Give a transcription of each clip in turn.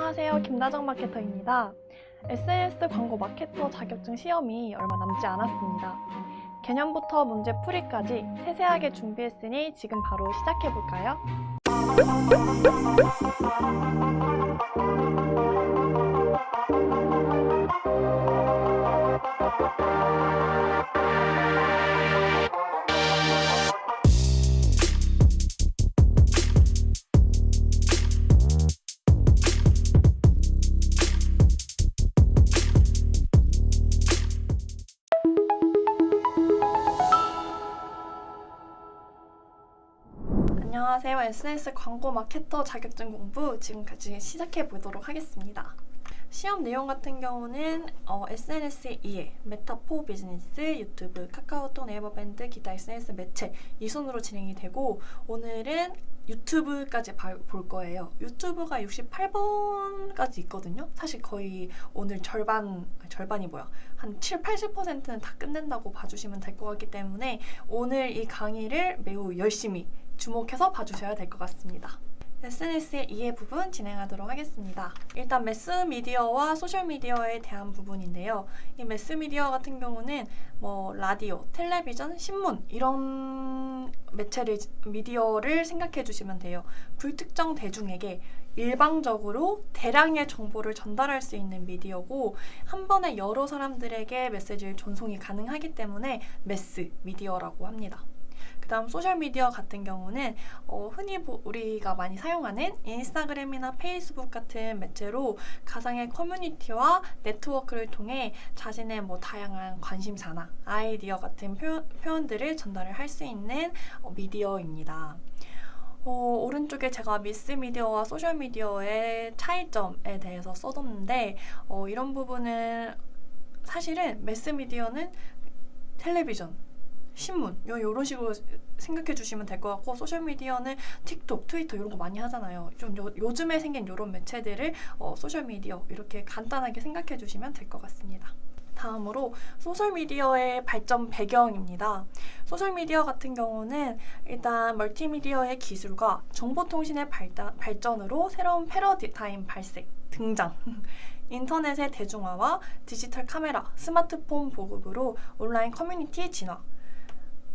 안녕하세요. 김다정 마케터입니다. SNS 광고 마케터 자격증 시험이 얼마 남지 않았습니다. 개념부터 문제풀이까지 세세하게 준비했으니 지금 바로 시작해볼까요? 안녕하세요. SNS 광고 마케터 자격증 공부 지금까지 시작해 보도록 하겠습니다. 시험 내용 같은 경우는 SNS에 이해, 메타4 비즈니스, 유튜브, 카카오톡, 네이버 밴드, 기타 SNS 매체 이 순으로 진행이 되고 오늘은 유튜브까지 볼 거예요. 유튜브가 68번까지 있거든요. 사실 거의 오늘 절반이 뭐야? 한 70-80%는 다 끝낸다고 봐주시면 될 것 같기 때문에 오늘 이 강의를 매우 열심히 주목해서 봐주셔야 될 것 같습니다. SNS의 이해 부분 진행하도록 하겠습니다. 일단 매스미디어와 소셜미디어에 대한 부분인데요. 이 매스미디어 같은 경우는 라디오, 텔레비전, 신문 이런 미디어를 생각해 주시면 돼요. 불특정 대중에게 일방적으로 대량의 정보를 전달할 수 있는 미디어고 한 번에 여러 사람들에게 메시지를 전송이 가능하기 때문에 매스미디어라고 합니다. 그 다음 소셜미디어 같은 경우는 흔히 우리가 많이 사용하는 인스타그램이나 페이스북 같은 매체로 가상의 커뮤니티와 네트워크를 통해 자신의 다양한 관심사나 아이디어 같은 표현들을 전달을 할 수 있는 미디어입니다. 오른쪽에 제가 매스미디어와 소셜미디어의 차이점에 대해서 써뒀는데 이런 부분은 사실은 매스미디어는 텔레비전, 신문 이런 식으로 생각해 주시면 될 것 같고 소셜미디어는 틱톡, 트위터 이런 거 많이 하잖아요. 좀 요즘에 생긴 이런 매체들을 소셜미디어 이렇게 간단하게 생각해 주시면 될 것 같습니다. 다음으로 소셜미디어의 발전 배경입니다. 소셜미디어 같은 경우는 일단 멀티미디어의 기술과 정보통신의 발전으로 새로운 패러다임 등장 인터넷의 대중화와 디지털 카메라, 스마트폰 보급으로 온라인 커뮤니티 진화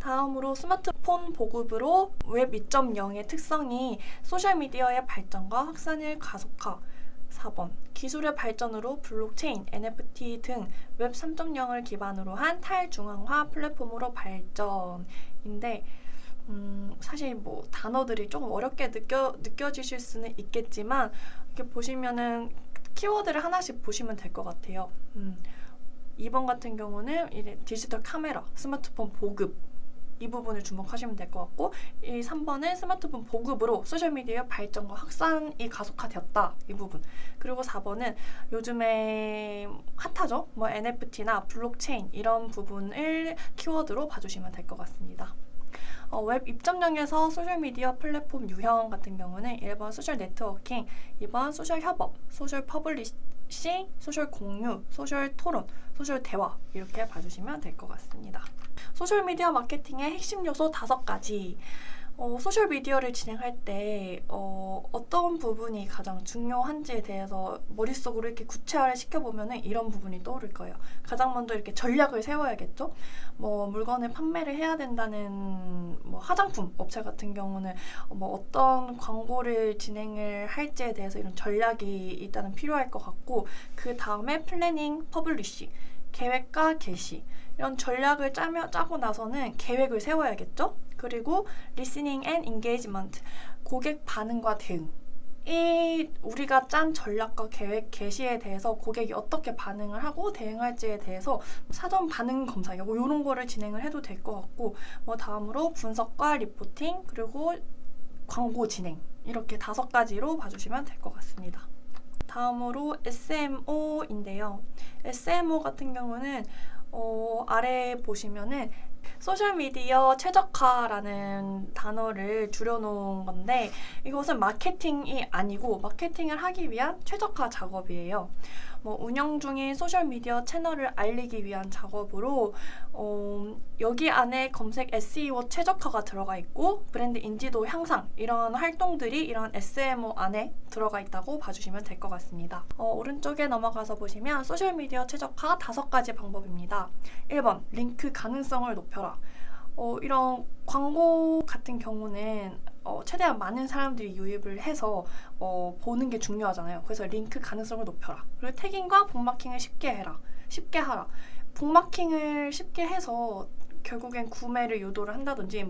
다음으로 스마트폰 보급으로 웹 2.0의 특성이 소셜미디어의 발전과 확산을 가속화 4번 기술의 발전으로 블록체인, NFT 등 웹 3.0을 기반으로 한 탈중앙화 플랫폼으로 발전인데 사실 단어들이 조금 어렵게 느껴지실 수는 있겠지만 이렇게 보시면은 키워드를 하나씩 보시면 될 것 같아요. 2번 같은 경우는 디지털 카메라, 스마트폰 보급 이 부분을 주목하시면 될 것 같고 이 3번은 스마트폰 보급으로 소셜미디어의 발전과 확산이 가속화되었다 이 부분 그리고 4번은 요즘에 핫하죠? NFT나 블록체인 이런 부분을 키워드로 봐주시면 될 것 같습니다. 웹 2.0에서 소셜미디어 플랫폼 유형 같은 경우는 1번 소셜 네트워킹, 2번 소셜 협업, 소셜 퍼블리싱, 소셜 공유, 소셜 토론, 소셜 대화 이렇게 봐주시면 될 것 같습니다. 소셜미디어 마케팅의 핵심 요소 5가지 소셜미디어를 진행할 때 어떤 부분이 가장 중요한지에 대해서 머릿속으로 이렇게 구체화를 시켜보면 이런 부분이 떠오를 거예요. 가장 먼저 이렇게 전략을 세워야겠죠. 물건을 판매를 해야 된다는 화장품 업체 같은 경우는 어떤 광고를 진행을 할지에 대해서 이런 전략이 일단은 필요할 것 같고 그 다음에 플래닝, 퍼블리싱 계획과 게시 이런 전략을 짜고 나서는 계획을 세워야겠죠? 그리고 리스닝 앤 인게이지먼트 고객 반응과 대응 우리가 짠 전략과 계획 게시에 대해서 고객이 어떻게 반응을 하고 대응할지에 대해서 사전 반응 검사 이런 거를 진행을 해도 될 것 같고 다음으로 분석과 리포팅 그리고 광고 진행 이렇게 5가지로 봐주시면 될 것 같습니다. 다음으로 SMO인데요. SMO 같은 경우는 아래에 보시면은 소셜미디어 최적화라는 단어를 줄여놓은 건데 이것은 마케팅이 아니고 마케팅을 하기 위한 최적화 작업이에요. 운영 중인 소셜미디어 채널을 알리기 위한 작업으로 여기 안에 검색 SEO 최적화가 들어가 있고 브랜드 인지도 향상 이런 활동들이 이런 SMO 안에 들어가 있다고 봐주시면 될 것 같습니다. 오른쪽에 넘어가서 보시면 소셜미디어 최적화 5가지 방법입니다. 1번 링크 가능성을 높여라. 이런 광고 같은 경우는 최대한 많은 사람들이 유입을 해서 보는 게 중요하잖아요. 그래서 링크 가능성을 높여라. 그리고 태깅과 북마킹을 쉽게 하라. 북마킹을 쉽게 해서 결국엔 구매를 유도를 한다든지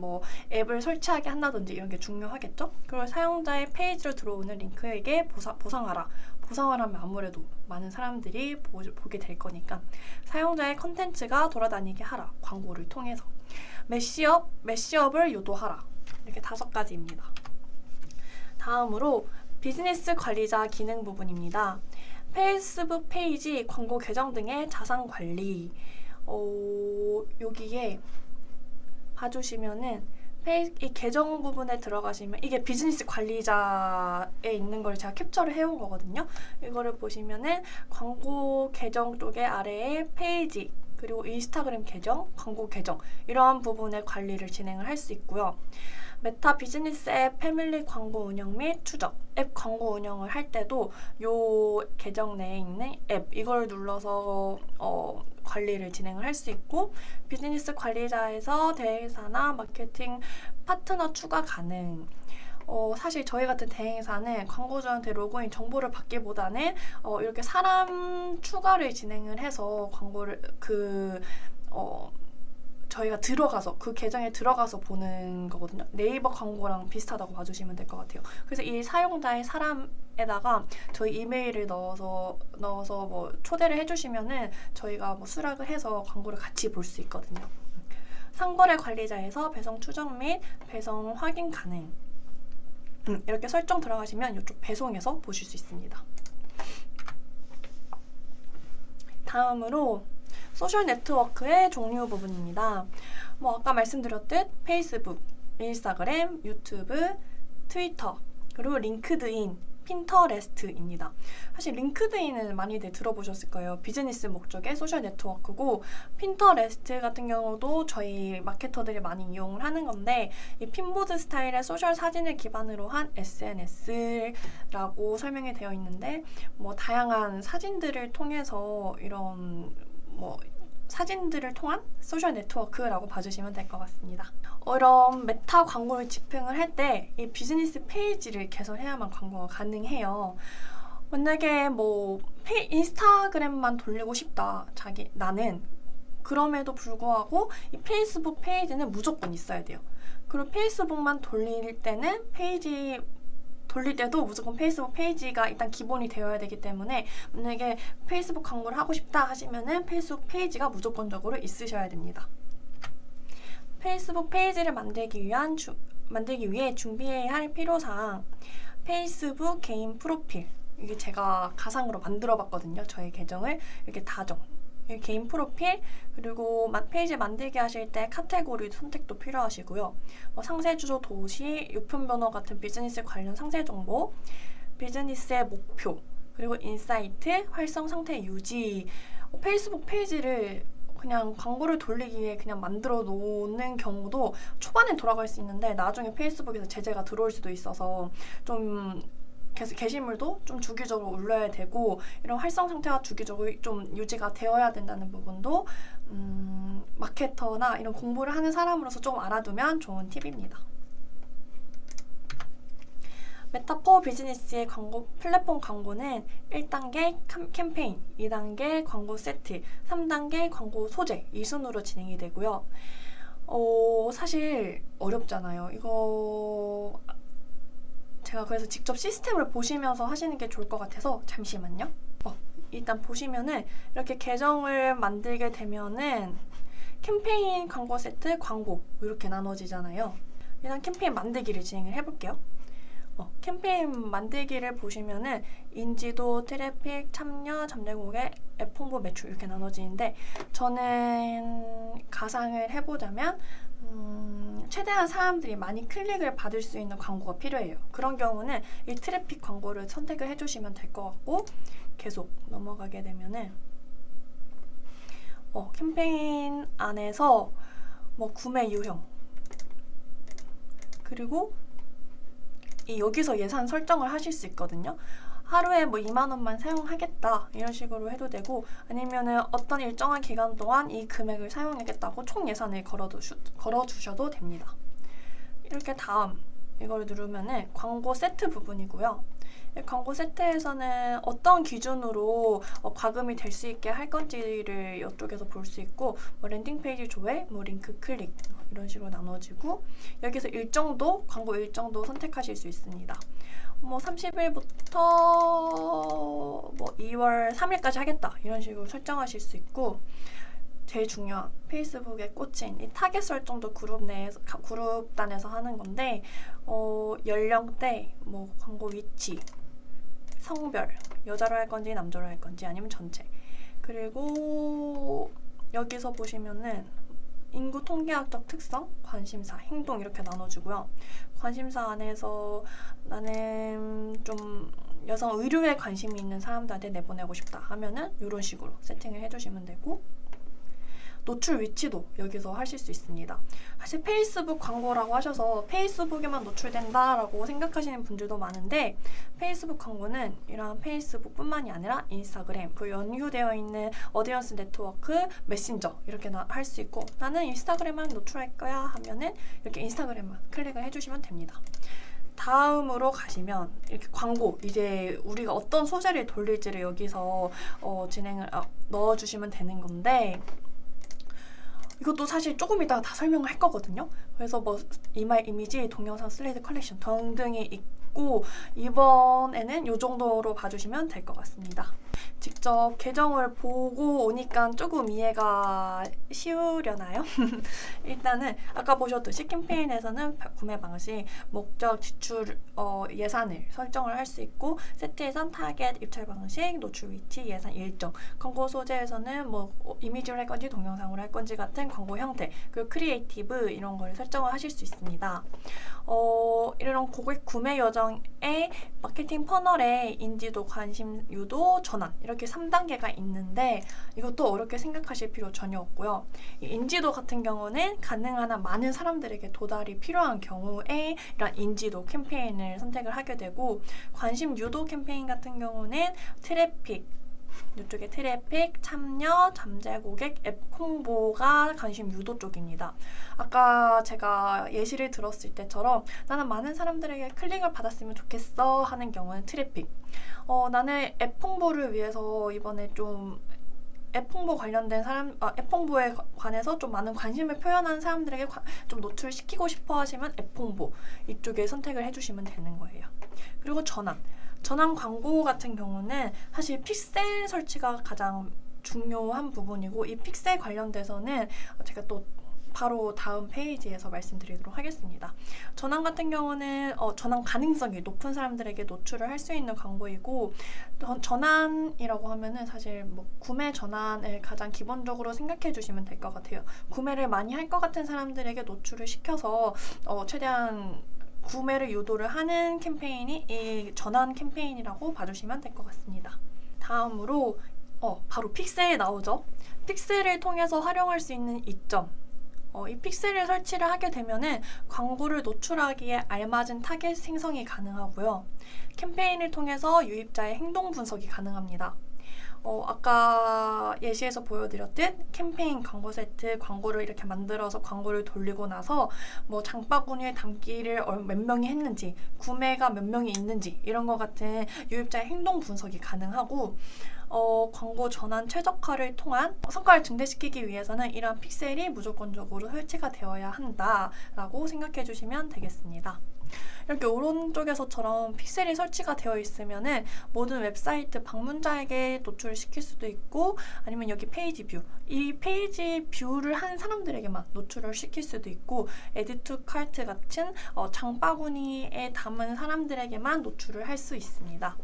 앱을 설치하게 한다든지 이런 게 중요하겠죠. 그리고 사용자의 페이지로 들어오는 링크에게 보상하라. 보상을 하면 아무래도 많은 사람들이 보게 될 거니까 사용자의 컨텐츠가 돌아다니게 하라. 광고를 통해서. 매시업을 유도하라. 이렇게 5가지입니다. 다음으로 비즈니스 관리자 기능 부분입니다. 페이스북 페이지, 광고 계정 등의 자산 관리. 여기에 봐주시면은 이 계정 부분에 들어가시면 이게 비즈니스 관리자에 있는 걸 제가 캡처를 해온 거거든요. 이거를 보시면은 광고 계정 쪽에 아래에 페이지 그리고 인스타그램 계정, 광고 계정 이러한 부분의 관리를 진행을 할 수 있고요. 메타 비즈니스 앱 패밀리 광고 운영 및 추적, 앱 광고 운영을 할 때도 요 계정 내에 있는 앱 이걸 눌러서 관리를 진행을 할 수 있고 비즈니스 관리자에서 대행사나 마케팅 파트너 추가 가능. 사실 저희 같은 대행사는 광고주한테 로그인 정보를 받기보다는 이렇게 사람 추가를 진행을 해서 광고를 저희가 들어가서 그 계정에 들어가서 보는 거거든요. 네이버 광고랑 비슷하다고 봐주시면 될 것 같아요. 그래서 이 사용자의 사람에다가 저희 이메일을 넣어서 초대를 해주시면은 저희가 수락을 해서 광고를 같이 볼 수 있거든요. 상거래 관리자에서 배송 추적 및 배송 확인 가능. 이렇게 설정 들어가시면 이쪽 배송에서 보실 수 있습니다. 다음으로 소셜 네트워크의 종류 부분입니다. 아까 말씀드렸듯 페이스북, 인스타그램, 유튜브, 트위터, 그리고 링크드인, 핀터레스트입니다. 사실 링크드인은 많이들 들어보셨을 거예요. 비즈니스 목적의 소셜 네트워크고 핀터레스트 같은 경우도 저희 마케터들이 많이 이용을 하는 건데 이 핀보드 스타일의 소셜 사진을 기반으로 한 SNS라고 설명이 되어 있는데 다양한 사진들을 통해서 이런 사진들을 통한 소셜 네트워크라고 봐주시면 될 것 같습니다. 이런 메타 광고를 집행을 할 때 이 비즈니스 페이지를 개설해야만 광고가 가능해요. 만약에 인스타그램만 돌리고 싶다, 나는 그럼에도 불구하고 이 페이스북 페이지는 무조건 있어야 돼요. 그리고 페이스북만 돌릴 때는 돌릴 때도 무조건 페이스북 페이지가 일단 기본이 되어야 되기 때문에 만약에 페이스북 광고를 하고 싶다 하시면은 페이스북 페이지가 무조건적으로 있으셔야 됩니다. 페이스북 페이지를 만들기 위해 준비해야 할 필요사항 페이스북 개인 프로필 이게 제가 가상으로 만들어 봤거든요. 저의 계정을 이렇게 개인 프로필 그리고 페이지 만들기 하실 때 카테고리 선택도 필요하시고요. 상세 주소, 도시, 유표 번호 같은 비즈니스 관련 상세 정보, 비즈니스의 목표, 그리고 인사이트, 활성 상태 유지. 페이스북 페이지를 그냥 광고를 돌리기 위해 그냥 만들어 놓는 경우도 초반엔 돌아갈 수 있는데 나중에 페이스북에서 제재가 들어올 수도 있어서 좀 게시물도 좀 주기적으로 올려야 되고 이런 활성 상태가 주기적으로 좀 유지가 되어야 된다는 부분도 마케터나 이런 공부를 하는 사람으로서 좀 알아두면 좋은 팁입니다. 메타4 비즈니스의 플랫폼 광고는 1단계 캠페인, 2단계 광고 세트, 3단계 광고 소재 이 순으로 진행이 되고요. 사실 어렵잖아요. 이거 제가 그래서 직접 시스템을 보시면서 하시는 게 좋을 것 같아서 잠시만요. 일단 보시면은 이렇게 계정을 만들게 되면은 캠페인, 광고 세트, 광고 이렇게 나눠지잖아요. 일단 캠페인 만들기를 진행을 해볼게요. 캠페인 만들기를 보시면은 인지도, 트래픽, 참여, 잠재 고객, 앱 홍보, 매출 이렇게 나눠지는데 저는 가상을 해보자면 최대한 사람들이 많이 클릭을 받을 수 있는 광고가 필요해요. 그런 경우는 이 트래픽 광고를 선택을 해주시면 될 것 같고 계속 넘어가게 되면은 캠페인 안에서 뭐 구매 유형 그리고 여기서 예산 설정을 하실 수 있거든요. 하루에 뭐 2만 원만 사용하겠다 이런 식으로 해도 되고 아니면은 어떤 일정한 기간 동안 이 금액을 사용하겠다고 총 예산을 걸어주셔도 됩니다. 이렇게 다음 이걸 누르면은 광고 세트 부분이고요. 광고 세트에서는 어떤 기준으로 과금이 될 수 있게 할 건지를 이쪽에서 볼 수 있고 뭐 랜딩 페이지 조회, 뭐 링크 클릭 이런 식으로 나눠지고 여기서 일정도, 광고 일정도 선택하실 수 있습니다. 뭐 30일부터 뭐 2월 3일까지 하겠다 이런 식으로 설정하실 수 있고 제일 중요한 페이스북에 꽂힌 이 타겟 설정도 그룹 단에서 하는 건데 연령대, 뭐 광고 위치, 성별, 여자로 할 건지 남자로 할 건지 아니면 전체 그리고 여기서 보시면은 인구 통계학적 특성, 관심사, 행동 이렇게 나눠주고요. 관심사 안에서 나는 좀 여성 의류에 관심이 있는 사람들한테 내보내고 싶다 하면은 이런 식으로 세팅을 해주시면 되고 노출 위치도 여기서 하실 수 있습니다. 사실 페이스북 광고라고 하셔서 페이스북에만 노출된다라고 생각하시는 분들도 많은데 페이스북 광고는 이런 페이스북뿐만이 아니라 인스타그램, 그 연휴되어 있는 어디언스 네트워크, 메신저 이렇게 할 수 있고 나는 인스타그램만 노출할 거야 하면은 이렇게 인스타그램만 클릭을 해주시면 됩니다. 다음으로 가시면 이렇게 광고 이제 우리가 어떤 소재를 돌릴지를 여기서 넣어주시면 되는 건데 이것도 사실 조금 이따가 다 설명을 할 거거든요. 그래서 뭐 이마일 이미지, 동영상 슬라이드 컬렉션 등등이 있고 이번에는 이 정도로 봐주시면 될 것 같습니다. 직접 계정을 보고 오니까 조금 이해가 쉬우려나요? 일단은 아까 보셨듯이 캠페인에서는 구매 방식, 목적, 지출, 예산을 설정을 할 수 있고 세트 예산, 타겟, 입찰 방식, 노출 위치, 예산, 일정 광고 소재에서는 뭐 이미지로 할 건지 동영상으로 할 건지 같은 광고 형태 그리고 크리에이티브 이런 걸 설정을 하실 수 있습니다. 이런 고객 구매 여정의 마케팅 퍼널의 인지도, 관심, 유도, 전환 이렇게 3단계가 있는데 이것도 어렵게 생각하실 필요 전혀 없고요. 이 인지도 같은 경우는 가능한 한 많은 사람들에게 도달이 필요한 경우에 이런 인지도 캠페인을 선택을 하게 되고 관심 유도 캠페인 같은 경우는 트래픽 이쪽에 트래픽, 참여, 잠재 고객, 앱 홍보가 관심 유도 쪽입니다. 아까 제가 예시를 들었을 때처럼 나는 많은 사람들에게 클릭을 받았으면 좋겠어 하는 경우는 트래픽 나는 앱 홍보를 위해서 이번에 좀 앱 홍보 관련된 앱 홍보에 관해서 좀 많은 관심을 표현하는 사람들에게 좀 노출시키고 싶어 하시면 앱 홍보 이쪽에 선택을 해주시면 되는 거예요. 그리고 전환 광고 같은 경우는 사실 픽셀 설치가 가장 중요한 부분이고 이 픽셀 관련돼서는 제가 또 바로 다음 페이지에서 말씀드리도록 하겠습니다. 전환 같은 경우는 전환 가능성이 높은 사람들에게 노출을 할 수 있는 광고이고 전환이라고 하면은 사실 뭐 구매 전환을 가장 기본적으로 생각해 주시면 될 것 같아요. 구매를 많이 할 것 같은 사람들에게 노출을 시켜서 최대한 구매를 유도를 하는 캠페인이 이 전환 캠페인이라고 봐주시면 될 것 같습니다. 다음으로 바로 픽셀이 나오죠. 픽셀을 통해서 활용할 수 있는 이점 이 픽셀을 설치를 하게 되면은 광고를 노출하기에 알맞은 타겟 생성이 가능하고요. 캠페인을 통해서 유입자의 행동 분석이 가능합니다. 아까 예시에서 보여드렸듯 캠페인 광고 세트 광고를 이렇게 만들어서 광고를 돌리고 나서 뭐 장바구니에 담기를 몇 명이 했는지 구매가 몇 명이 있는지 이런 것 같은 유입자의 행동 분석이 가능하고 광고 전환 최적화를 통한 성과를 증대시키기 위해서는 이러한 픽셀이 무조건적으로 설치가 되어야 한다라고 생각해 주시면 되겠습니다. 이렇게 오른쪽에서처럼 픽셀이 설치가 되어 있으면은 모든 웹사이트 방문자에게 노출을 시킬 수도 있고, 아니면 여기 페이지 뷰, 이 페이지 뷰를 한 사람들에게만 노출을 시킬 수도 있고, 에디 투 카트 같은 장바구니에 담은 사람들에게만 노출을 할 수 있습니다.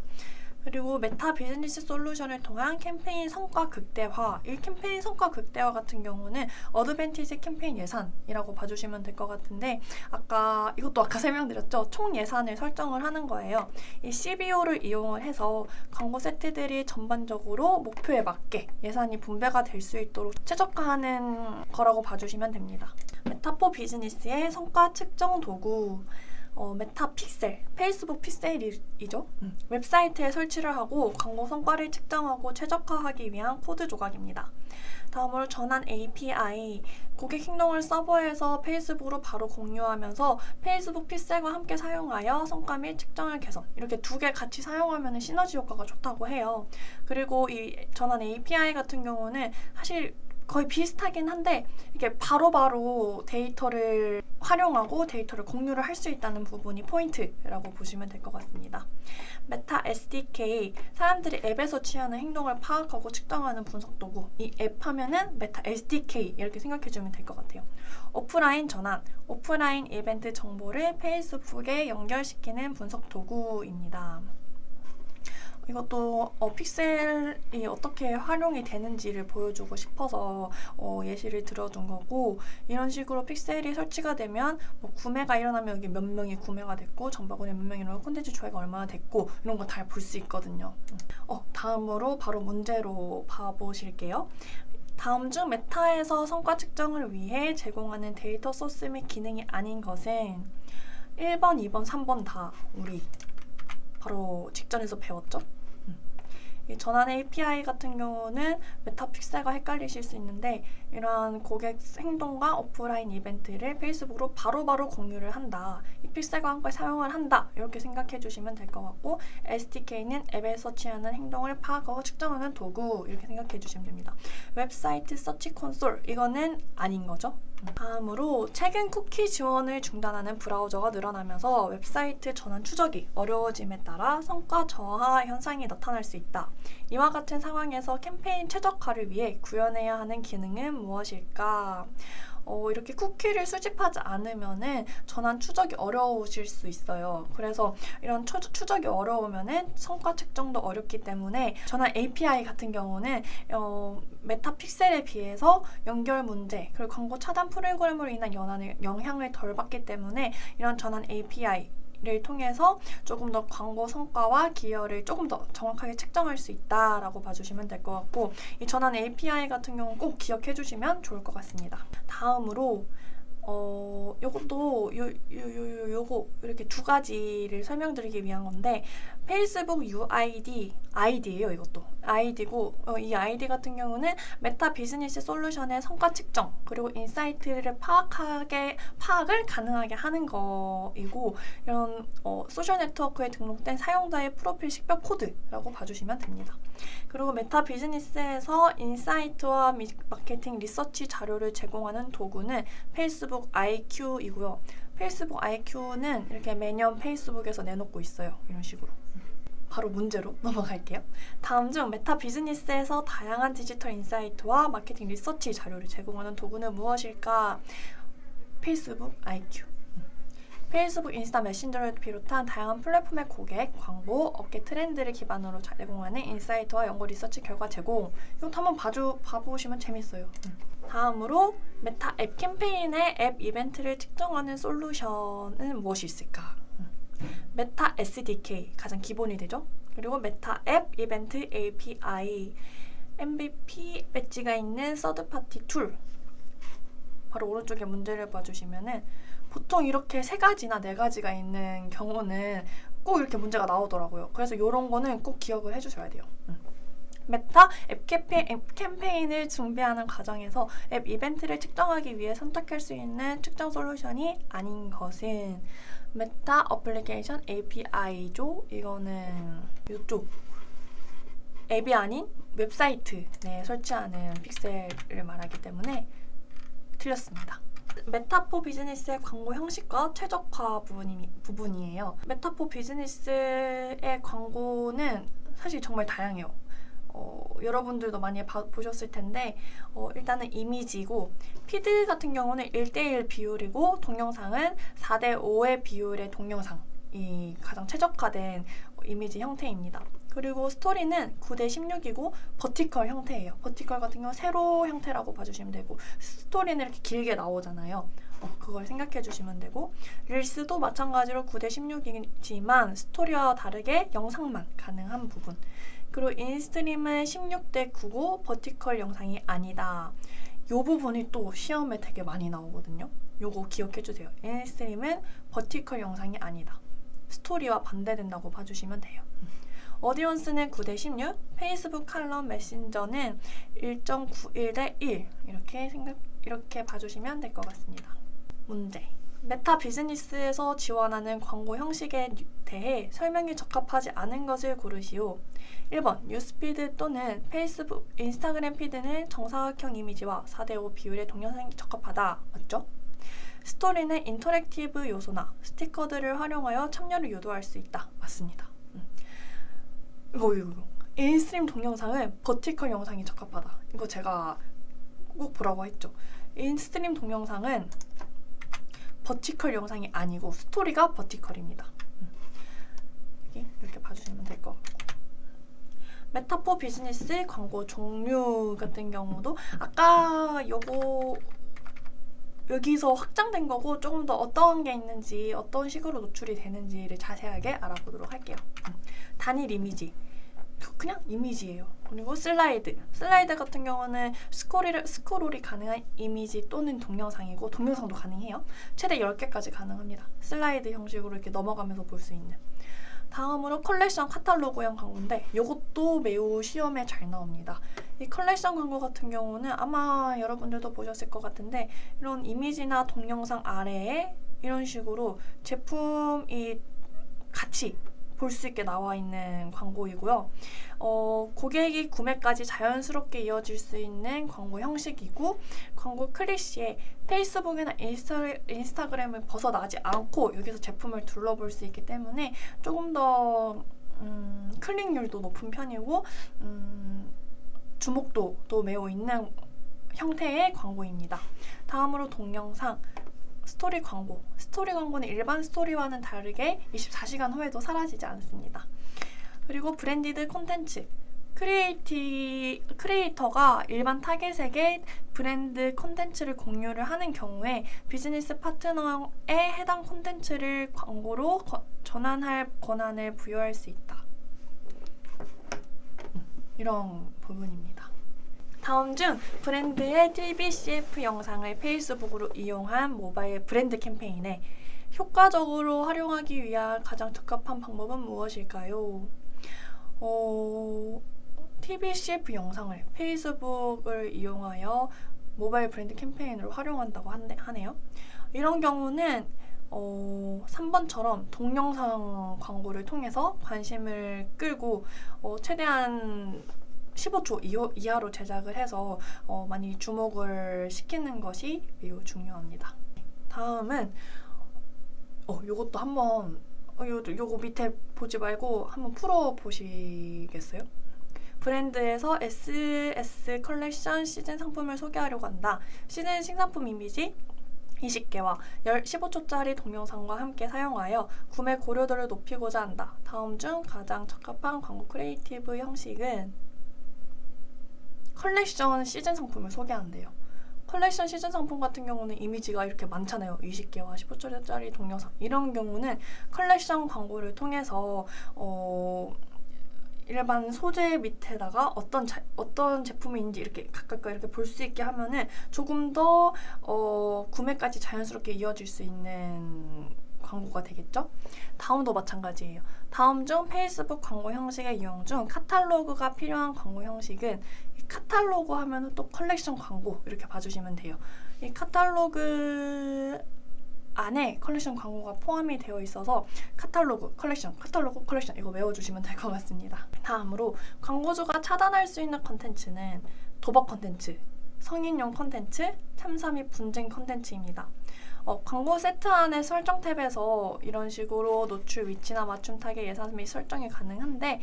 그리고 메타 비즈니스 솔루션을 통한 캠페인 성과 극대화. 이 캠페인 성과 극대화 같은 경우는 어드밴티지 캠페인 예산이라고 봐주시면 될 것 같은데, 이것도 아까 설명드렸죠. 총 예산을 설정을 하는 거예요. 이 CBO를 이용을 해서 광고 세트들이 전반적으로 목표에 맞게 예산이 분배가 될 수 있도록 최적화하는 거라고 봐주시면 됩니다. 메타4 비즈니스의 성과 측정 도구. 메타 픽셀, 페이스북 픽셀이죠. 웹사이트에 설치를 하고 광고 성과를 측정하고 최적화하기 위한 코드 조각입니다. 다음으로 전환 API, 고객 행동을 서버에서 페이스북으로 바로 공유하면서 페이스북 픽셀과 함께 사용하여 성과 및 측정을 개선. 이렇게 두 개 같이 사용하면 시너지 효과가 좋다고 해요. 그리고 이 전환 API 같은 경우는 사실 거의 비슷하긴 한데, 이게 바로바로 데이터를 활용하고 데이터를 공유를 할 수 있다는 부분이 포인트라고 보시면 될 것 같습니다. 메타 SDK, 사람들이 앱에서 취하는 행동을 파악하고 측정하는 분석 도구. 이 앱 하면은 메타 SDK 이렇게 생각해주면 될 것 같아요. 오프라인 전환, 오프라인 이벤트 정보를 페이스북에 연결시키는 분석 도구입니다. 이것도 픽셀이 어떻게 활용이 되는지를 보여주고 싶어서 예시를 들어준 거고, 이런 식으로 픽셀이 설치가 되면 구매가 일어나면 여기 몇 명이 구매가 됐고, 전바구니에 몇 명이 일어나고 콘텐츠 조회가 얼마나 됐고, 이런 거 다 볼 수 있거든요. 다음으로 바로 문제로 봐보실게요. 다음 중 메타에서 성과 측정을 위해 제공하는 데이터 소스 및 기능이 아닌 것은 1번, 2번, 3번 다 우리 바로 직전에서 배웠죠? 이 전환 API 같은 경우는 메타픽셀과 헷갈리실 수 있는데, 이러한 고객 행동과 오프라인 이벤트를 페이스북으로 바로바로 공유를 한다. 이 픽셀과 함께 사용을 한다. 이렇게 생각해 주시면 될 것 같고, SDK는 앱에서 취하는 행동을 파악하고 측정하는 도구, 이렇게 생각해 주시면 됩니다. 웹사이트 서치 콘솔, 이거는 아닌 거죠. 다음으로 최근 쿠키 지원을 중단하는 브라우저가 늘어나면서 웹사이트 전환 추적이 어려워짐에 따라 성과 저하 현상이 나타날 수 있다. 이와 같은 상황에서 캠페인 최적화를 위해 구현해야 하는 기능은 무엇일까? 이렇게 쿠키를 수집하지 않으면은 전환 추적이 어려우실 수 있어요. 그래서 이런 추적이 어려우면은 성과 측정도 어렵기 때문에 전환 API 같은 경우는 메타 픽셀에 비해서 연결 문제, 그리고 광고 차단 프로그램으로 인한 영향을 덜 받기 때문에 이런 전환 API를 통해서 조금 더 광고 성과와 기여를 조금 더 정확하게 측정할 수 있다라고 봐주시면 될 것 같고, 이 전환 API 같은 경우는 꼭 기억해 주시면 좋을 것 같습니다. 다음으로 요것도 요거 이렇게 두 가지를 설명드리기 위한 건데, 페이스북 UID, 아이디예요. 이것도 아이디고, 이 아이디 같은 경우는 메타 비즈니스 솔루션의 성과 측정 그리고 인사이트를 파악을 가능하게 하는 거이고, 이런 소셜 네트워크에 등록된 사용자의 프로필 식별 코드라고 봐주시면 됩니다. 그리고 메타 비즈니스에서 인사이트와 마케팅 리서치 자료를 제공하는 도구는 페이스북 IQ이고요. 페이스북 IQ는 이렇게 매년 페이스북에서 내놓고 있어요. 이런 식으로. 바로 문제로 넘어갈게요. 다음 중 메타 비즈니스에서 다양한 디지털 인사이트와 마케팅 리서치 자료를 제공하는 도구는 무엇일까? 페이스북 IQ. 페이스북, 인스타 메신저를 비롯한 다양한 플랫폼의 고객, 광고, 업계 트렌드를 기반으로 제공하는 인사이트와 연구 리서치 결과 제공. 이것도 한번 봐보시면 재밌어요. 다음으로 메타 앱 캠페인의 앱 이벤트를 측정하는 솔루션은 무엇이 있을까? 메타 SDK, 가장 기본이 되죠. 그리고 메타 앱 이벤트 API, MVP 배지가 있는 서드파티 툴. 바로 오른쪽에 문제를 봐주시면은 보통 이렇게 3가지나 4가지가 있는 경우는 꼭 이렇게 문제가 나오더라고요. 그래서 이런 거는 꼭 기억을 해주셔야 돼요. 메타 앱 캠페인을 준비하는 과정에서 앱 이벤트를 측정하기 위해 선택할 수 있는 측정 솔루션이 아닌 것은 메타 어플리케이션 API죠. 이거는 이쪽 앱이 아닌 웹사이트 내에 설치하는 픽셀을 말하기 때문에 틀렸습니다. 메타4 비즈니스의 광고 형식과 최적화 부분이에요. 메타4 비즈니스의 광고는 사실 정말 다양해요. 여러분들도 많이 보셨을 텐데 일단은 이미지고, 피드 같은 경우는 1:1 비율이고 동영상은 4:5의 비율의 동영상이 가장 최적화된 이미지 형태입니다. 그리고 스토리는 9:16이고 버티컬 형태예요. 버티컬 같은 경우는 세로 형태라고 봐주시면 되고, 스토리는 이렇게 길게 나오잖아요. 그걸 생각해 주시면 되고, 릴스도 마찬가지로 9:16이지만 스토리와 다르게 영상만 가능한 부분. 그리고 인스트림은 16:9고 버티컬 영상이 아니다. 이 부분이 또 시험에 되게 많이 나오거든요. 요거 기억해 주세요. 인스트림은 버티컬 영상이 아니다. 스토리와 반대된다고 봐주시면 돼요. 어디언스는 9:16, 페이스북 칼럼 메신저는 1.91:1 이렇게 봐주시면 될 것 같습니다. 문제. 메타 비즈니스에서 지원하는 광고 형식에 대해 설명이 적합하지 않은 것을 고르시오. 1번 뉴스피드 또는 페이스북, 인스타그램 피드는 정사각형 이미지와 4:5 비율의 동영상이 적합하다. 맞죠? 스토리는 인터랙티브 요소나 스티커들을 활용하여 참여를 유도할 수 있다. 맞습니다. 이거. 인스트림 동영상은 버티컬 영상이 적합하다. 이거 제가 꼭 보라고 했죠. 인스트림 동영상은 버티컬 영상이 아니고 스토리가 버티컬입니다. 이렇게 봐주시면 될 것 같고, 메타4 비즈니스 광고 종류 같은 경우도 아까 여기서 확장된 거고, 조금 더 어떤 게 있는지, 어떤 식으로 노출이 되는지를 자세하게 알아보도록 할게요. 단일 이미지, 그냥 이미지예요. 그리고 슬라이드 같은 경우는 스크롤이 가능한 이미지 또는 동영상이고, 동영상도 가능해요. 최대 10개까지 가능합니다. 슬라이드 형식으로 이렇게 넘어가면서 볼 수 있는. 다음으로 컬렉션 카탈로그형 광고인데, 이것도 매우 시험에 잘 나옵니다. 이 컬렉션 광고 같은 경우는 아마 여러분들도 보셨을 것 같은데, 이런 이미지나 동영상 아래에 이런 식으로 제품이 같이 볼 수 있게 나와 있는 광고이고요. 고객이 구매까지 자연스럽게 이어질 수 있는 광고 형식이고, 광고 클릭 시에 페이스북이나 인스타그램을 벗어나지 않고 여기서 제품을 둘러볼 수 있기 때문에 조금 더 클릭률도 높은 편이고, 주목도도 매우 있는 형태의 광고입니다. 다음으로 동영상, 스토리 광고는 일반 스토리와는 다르게 24시간 후에도 사라지지 않습니다. 그리고 브랜디드 콘텐츠, 크리에이터가 일반 타겟에게 브랜드 콘텐츠를 공유를 하는 경우에 비즈니스 파트너에 해당 콘텐츠를 광고로 전환할 권한을 부여할 수 있다. 이런 부분입니다. 다음 중 브랜드의 TVCF 영상을 페이스북으로 이용한 모바일 브랜드 캠페인에 효과적으로 활용하기 위한 가장 적합한 방법은 무엇일까요? TVCF 영상을 페이스북을 이용하여 모바일 브랜드 캠페인으로 활용한다고 하네요. 이런 경우는 3번처럼 동영상 광고를 통해서 관심을 끌고 최대한 15초 이하로 제작을 해서 많이 주목을 시키는 것이 매우 중요합니다. 다음은 요것도 한번 요거 밑에 보지 말고 한번 풀어 보시겠어요? 브랜드에서 SS 컬렉션 시즌 상품을 소개하려고 한다. 시즌 신상품 이미지 20개와 15초짜리 동영상과 함께 사용하여 구매 고려도를 높이고자 한다. 다음 중 가장 적합한 광고 크리에이티브 형식은 컬렉션 시즌 상품을 소개한대요. 컬렉션 시즌 상품 같은 경우는 이미지가 이렇게 많잖아요. 20개와 15초짜리 동영상. 이런 경우는 컬렉션 광고를 통해서 일반 소재 밑에다가 어떤 제품인지 이렇게 각각 이렇게 볼 수 있게 하면은 조금 더 구매까지 자연스럽게 이어질 수 있는 광고가 되겠죠? 다음도 마찬가지예요. 다음 중 페이스북 광고 형식의 유형 중 카탈로그가 필요한 광고 형식은, 이 카탈로그 하면은 또 컬렉션 광고 이렇게 봐주시면 돼요. 이 카탈로그 안에 컬렉션 광고가 포함이 되어 있어서 카탈로그, 컬렉션 이거 외워주시면 될 것 같습니다. 다음으로 광고주가 차단할 수 있는 컨텐츠는 도박 컨텐츠, 성인용 컨텐츠, 참사 및 분쟁 컨텐츠입니다. 광고 세트 안에 설정 탭에서 이런 식으로 노출 위치나 맞춤 타겟 예산 및 설정이 가능한데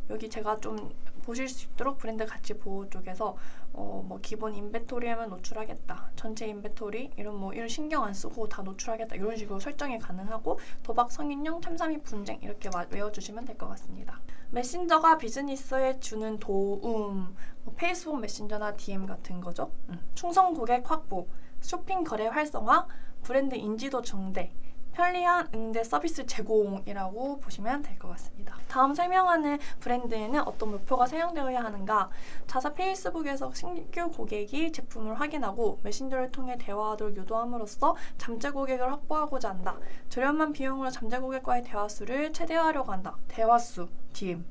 여기 제가 좀 보실 수 있도록 브랜드 가치 보호 쪽에서 뭐 기본 인벤토리에만 노출하겠다, 전체 인벤토리 이런 신경 안 쓰고 다 노출하겠다 이런 식으로 설정이 가능하고 도박, 성인용, 참사 및 분쟁 이렇게 외워주시면 될 것 같습니다. 메신저가 비즈니스에 주는 도움, 페이스북 메신저나 DM 같은 거죠. 충성 고객 확보, 쇼핑 거래 활성화, 브랜드 인지도 증대, 편리한 응대 서비스 제공이라고 보시면 될 것 같습니다. 다음 설명하는 브랜드에는 어떤 목표가 사용되어야 하는가? 자사 페이스북에서 신규 고객이 제품을 확인하고 메신저를 통해 대화하도록 유도함으로써 잠재 고객을 확보하고자 한다. 저렴한 비용으로 잠재 고객과의 대화수를 최대화하려고 한다. 대화수, DM,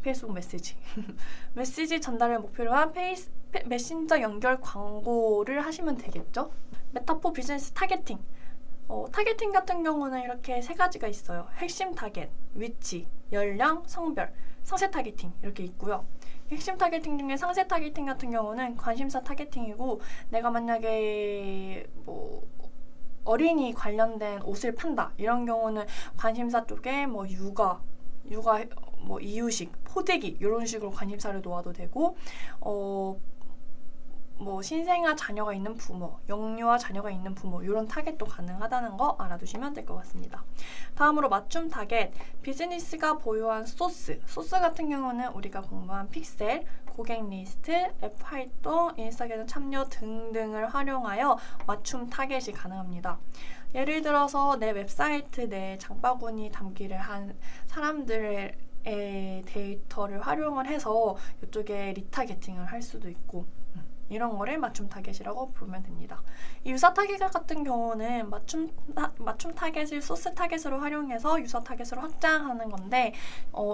페이스북 메시지. 메시지 전달을 목표로 한 메신저 연결 광고를 하시면 되겠죠? 메타포 비즈니스 타겟팅. 타겟팅 같은 경우는 이렇게 세 가지가 있어요. 핵심 타겟, 위치, 연령, 성별, 상세 타겟팅 이렇게 있고요. 핵심 타겟팅 중에 상세 타겟팅 같은 경우는 관심사 타겟팅이고, 내가 만약에 어린이 관련된 옷을 판다 이런 경우는 관심사 쪽에 육아 이유식, 포대기 이런 식으로 관심사를 놓아도 되고, 신생아 자녀가 있는 부모, 영유아 자녀가 있는 부모 이런 타겟도 가능하다는 거 알아두시면 될 것 같습니다. 다음으로 맞춤 타겟, 비즈니스가 보유한 소스 같은 경우는 우리가 공부한 픽셀, 고객 리스트, 앱 활동, 인스타 계정 참여 등등을 활용하여 맞춤 타겟이 가능합니다. 예를 들어서 내 웹사이트 내 장바구니 담기를 한 사람들의 데이터를 활용을 해서 이쪽에 리타겟팅을 할 수도 있고, 이런 거를 맞춤 타겟이라고 보면 됩니다. 이 유사 타겟 같은 경우는 맞춤 타겟을 소스 타겟으로 활용해서 유사 타겟으로 확장하는 건데,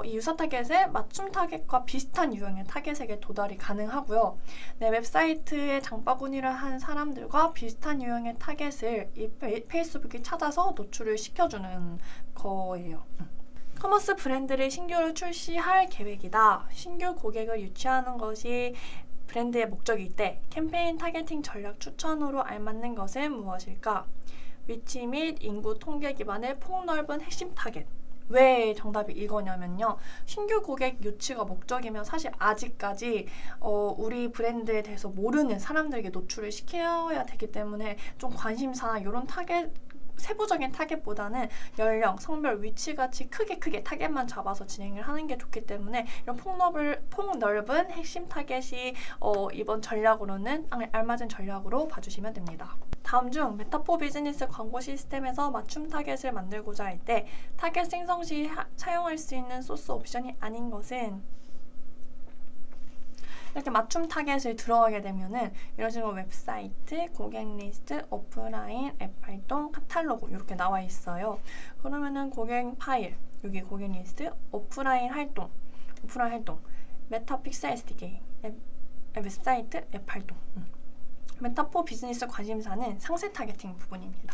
이 유사 타겟은 맞춤 타겟과 비슷한 유형의 타겟에게 도달이 가능하고요. 내 웹사이트에 장바구니를 한 사람들과 비슷한 유형의 타겟을 이 페이스북이 찾아서 노출을 시켜주는 거예요. 커머스 브랜드를 신규로 출시할 계획이다. 신규 고객을 유치하는 것이 브랜드의 목적일 때 캠페인 타겟팅 전략 추천으로 알맞는 것은 무엇일까? 위치 및 인구 통계 기반의 폭넓은 핵심 타겟. 왜 정답이 이거냐면요, 신규 고객 유치가 목적이면 사실 아직까지 우리 브랜드에 대해서 모르는 사람들에게 노출을 시켜야 되기 때문에 좀 관심사나 이런 타겟, 세부적인 타겟보다는 연령, 성별, 위치같이 크게 타겟만 잡아서 진행을 하는 게 좋기 때문에 이런 폭넓은 핵심 타겟이 이번 전략으로는 알맞은 전략으로 봐주시면 됩니다. 다음 중 메타포 비즈니스 광고 시스템에서 맞춤 타겟을 만들고자 할 때 타겟 생성 시 사용할 수 있는 소스 옵션이 아닌 것은, 이렇게 맞춤 타겟을 들어가게 되면은 이런 식으로 웹사이트, 고객 리스트, 오프라인, 앱 활동, 카탈로그 이렇게 나와 있어요. 그러면은 고객 파일, 여기 고객 리스트, 오프라인 활동, 메타픽셀 SDK, 웹사이트, 앱 활동. 메타포 비즈니스 관심사는 상세 타겟팅 부분입니다.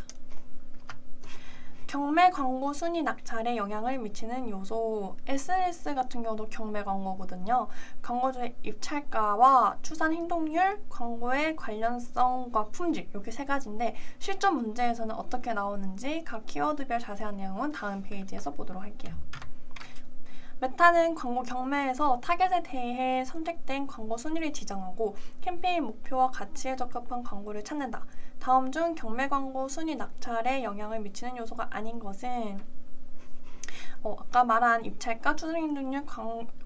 경매 광고 순위 낙찰에 영향을 미치는 요소, SNS 같은 경우도 경매 광고거든요. 광고주의 입찰가와 추산 행동률, 광고의 관련성과 품질 이렇게 세 가지인데, 실전 문제에서는 어떻게 나오는지 각 키워드별 자세한 내용은 다음 페이지에서 보도록 할게요. 메타는 광고 경매에서 타겟에 대해 선택된 광고 순위를 지정하고 캠페인 목표와 가치에 적합한 광고를 찾는다. 다음 중 경매 광고 순위 낙찰에 영향을 미치는 요소가 아닌 것은, 아까 말한 입찰가, 추산 행동률,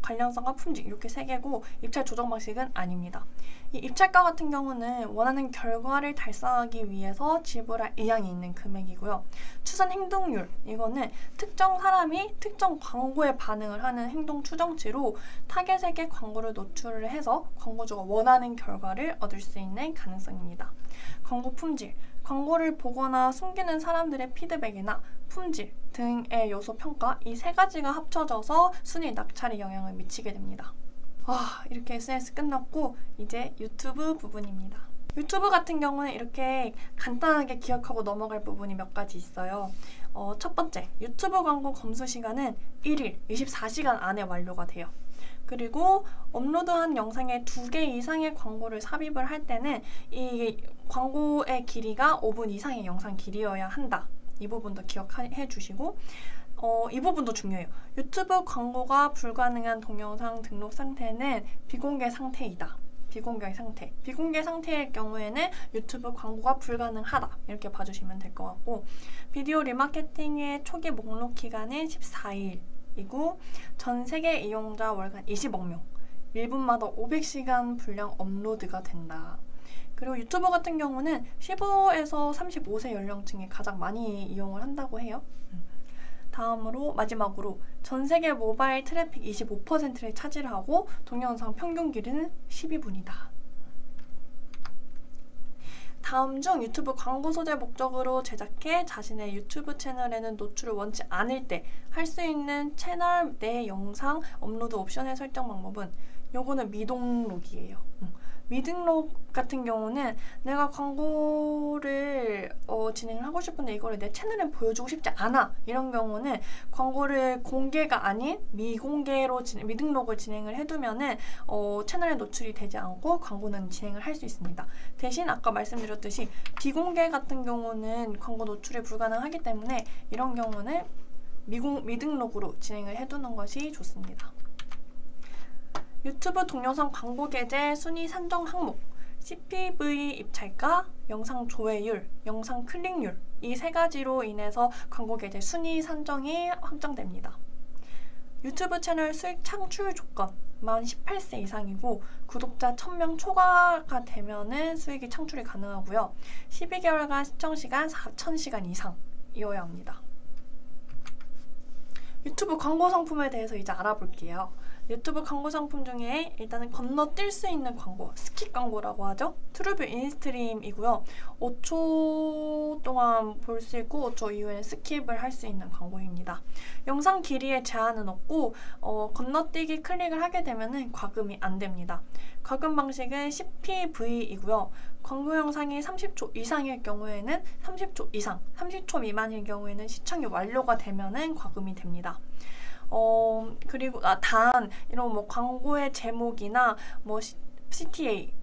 관련성과 품질 이렇게 세 개고, 입찰 조정 방식은 아닙니다. 이 입찰가 같은 경우는 원하는 결과를 달성하기 위해서 지불할 의향이 있는 금액이고요. 추산 행동률, 이거는 특정 사람이 특정 광고에 반응을 하는 행동 추정치로 타겟에게 광고를 노출을 해서 광고주가 원하는 결과를 얻을 수 있는 가능성입니다. 광고 품질, 광고를 보거나 숨기는 사람들의 피드백이나 품질 등의 요소 평가, 이 세 가지가 합쳐져서 순위 낙찰에 영향을 미치게 됩니다. 이렇게 SNS 끝났고 이제 유튜브 부분입니다. 유튜브 같은 경우는 이렇게 간단하게 기억하고 넘어갈 부분이 몇 가지 있어요. 첫 번째, 유튜브 광고 검수 시간은 1일, 24시간 안에 완료가 돼요. 그리고 업로드한 영상에 2개 이상의 광고를 삽입을 할 때는 이 광고의 길이가 5분 이상의 영상 길이여야 한다. 이 부분도 기억해 주시고 이 부분도 중요해요. 유튜브 광고가 불가능한 동영상 등록 상태는 비공개 상태이다. 비공개 상태. 비공개 상태일 경우에는 유튜브 광고가 불가능하다. 이렇게 봐주시면 될 것 같고 비디오 리마케팅의 초기 목록 기간은 14일이고 전 세계 이용자 월간 20억 명. 1분마다 500시간 분량 업로드가 된다. 그리고 유튜브 같은 경우는 15에서 35세 연령층이 가장 많이 이용을 한다고 해요. 마지막으로 전 세계 모바일 트래픽 25%를 차지하고 동영상 평균 길이는 12분이다. 다음 중 유튜브 광고 소재 목적으로 제작해 자신의 유튜브 채널에는 노출을 원치 않을 때 할 수 있는 채널 내 영상 업로드 옵션의 설정 방법은 요거는 미등록이에요. 미등록 같은 경우는 내가 광고를 진행을 하고 싶은데 이거를 내 채널에 보여주고 싶지 않아. 이런 경우는 광고를 공개가 아닌 미공개로 미등록을 진행을 해두면은 채널에 노출이 되지 않고 광고는 진행을 할 수 있습니다. 대신 아까 말씀드렸듯이 비공개 같은 경우는 광고 노출이 불가능하기 때문에 이런 경우는 미등록으로 진행을 해두는 것이 좋습니다. 유튜브 동영상 광고 계제 순위 산정 항목, CPV 입찰가, 영상 조회율, 영상 클릭률 이 3가지로 인해서 광고 계제 순위 산정이 확정됩니다. 유튜브 채널 수익 창출 조건, 만 18세 이상이고 구독자 1000명 초과가 되면은 수익이 창출이 가능하고요. 12개월간 시청시간 4000시간 이상이어야 합니다. 유튜브 광고 상품에 대해서 이제 알아볼게요. 유튜브 광고 상품 중에 일단은 건너뛸 수 있는 광고, 스킵 광고라고 하죠. 트루뷰 인스트림이고요. 5초 동안 볼 수 있고 5초 이후에는 스킵을 할 수 있는 광고입니다. 영상 길이에 제한은 없고 건너뛰기 클릭을 하게 되면은 과금이 안 됩니다. 과금 방식은 CPV이고요. 광고 영상이 30초 이상일 경우에는 30초 이상, 30초 미만일 경우에는 시청이 완료가 되면은 과금이 됩니다. 그리고 단 이런 뭐 광고의 제목이나 뭐 CTA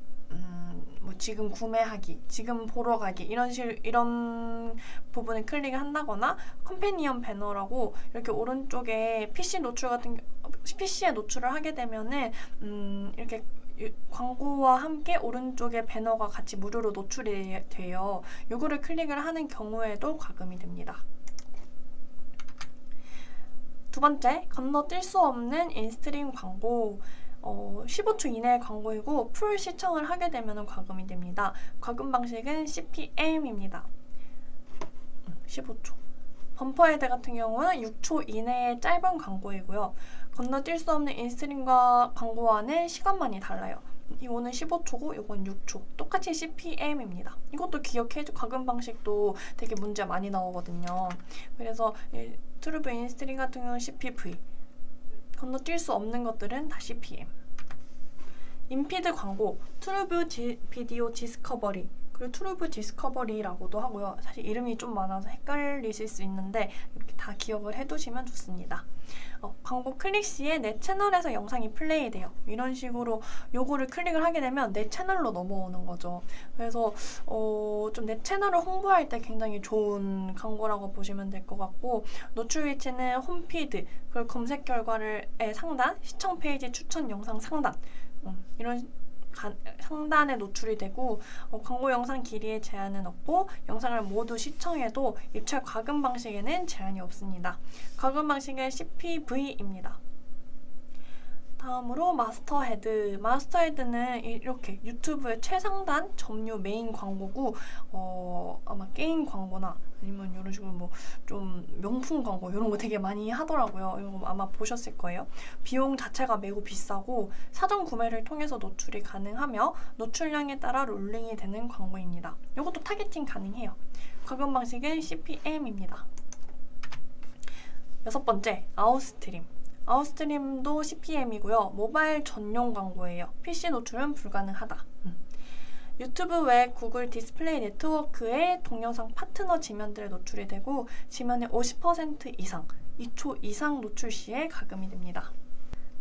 뭐 지금 구매하기, 지금 보러 가기 이런 부분을 클릭을 한다거나 컴패니언 배너라고 이렇게 오른쪽에 PC에 노출을 하게 되면은 이렇게 광고와 함께 오른쪽에 배너가 같이 무료로 노출이 돼요. 요거를 클릭을 하는 경우에도 과금이 됩니다. 두 번째, 건너뛸 수 없는 인스트림 광고. 15초 이내의 광고이고 풀 시청을 하게 되면 과금이 됩니다. 과금 방식은 CPM입니다. 15초. 범퍼헤드 같은 경우는 6초 이내의 짧은 광고이고요. 건너뛸 수 없는 인스트림과 광고와는 시간만이 달라요. 이거는 15초고 이건 6초. 똑같이 CPM입니다. 이것도 기억해줘. 과금 방식도 되게 문제 많이 나오거든요. 그래서 트루브 인스트림 같은 경우는 CPV. 건너뛸 수 없는 것들은 다 CPM. 인피드 광고, 트루브 비디오 디스커버리, 그리고 트루브 디스커버리라고도 하고요. 사실 이름이 좀 많아서 헷갈리실 수 있는데 이렇게 다 기억을 해두시면 좋습니다. 광고 클릭 시에 내 채널에서 영상이 플레이돼요. 이런 식으로 요거를 클릭을 하게 되면 내 채널로 넘어오는 거죠. 그래서 좀 내 채널을 홍보할 때 굉장히 좋은 광고라고 보시면 될 것 같고 노출 위치는 홈피드, 그리고 검색 결과의 상단, 시청 페이지 추천 영상 상단 이런 상단에 노출이 되고 광고 영상 길이에 제한은 없고 영상을 모두 시청해도 입찰 과금 방식에는 제한이 없습니다. 과금 방식은 CPV입니다. 다음으로 마스터헤드. 마스터헤드는 이렇게 유튜브의 최상단 점유 메인 광고고 아마 게임 광고나 아니면 이런 식으로 뭐 좀 명품 광고 이런 거 되게 많이 하더라고요. 이런 거 아마 보셨을 거예요. 비용 자체가 매우 비싸고 사전 구매를 통해서 노출이 가능하며 노출량에 따라 롤링이 되는 광고입니다. 이것도 타겟팅 가능해요. 과금 방식은 CPM입니다. 6번째, 아웃스트림. 아웃스트림도 CPM이고요. 모바일 전용 광고예요. PC 노출은 불가능하다. 유튜브 외 구글 디스플레이 네트워크의 동영상 파트너 지면들에 노출이 되고 지면의 50% 이상, 2초 이상 노출 시에 과금이 됩니다.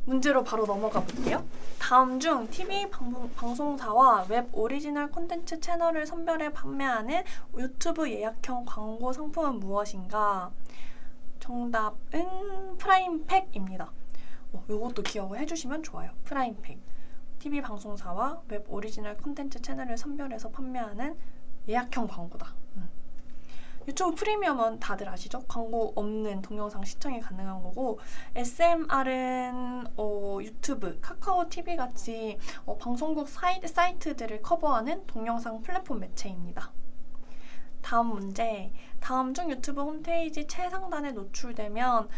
문제로 바로 넘어가 볼게요. 다음 중 TV 방송사와 웹 오리지널 콘텐츠 채널을 선별해 판매하는 유튜브 예약형 광고 상품은 무엇인가? 정답은 프라임팩입니다. 이것도 기억을 해주시면 좋아요. 프라임팩. TV 방송사와 웹 오리지널 콘텐츠 채널을 선별해서 판매하는 예약형 광고다. 유튜브 프리미엄은 다들 아시죠? 광고 없는 동영상 시청이 가능한 거고, SMR은 유튜브, 카카오 TV 같이 방송국 사이트들을 커버하는 동영상 플랫폼 매체입니다. 다음 문제. 다음 중 유튜브 홈페이지 최상단에 노출되면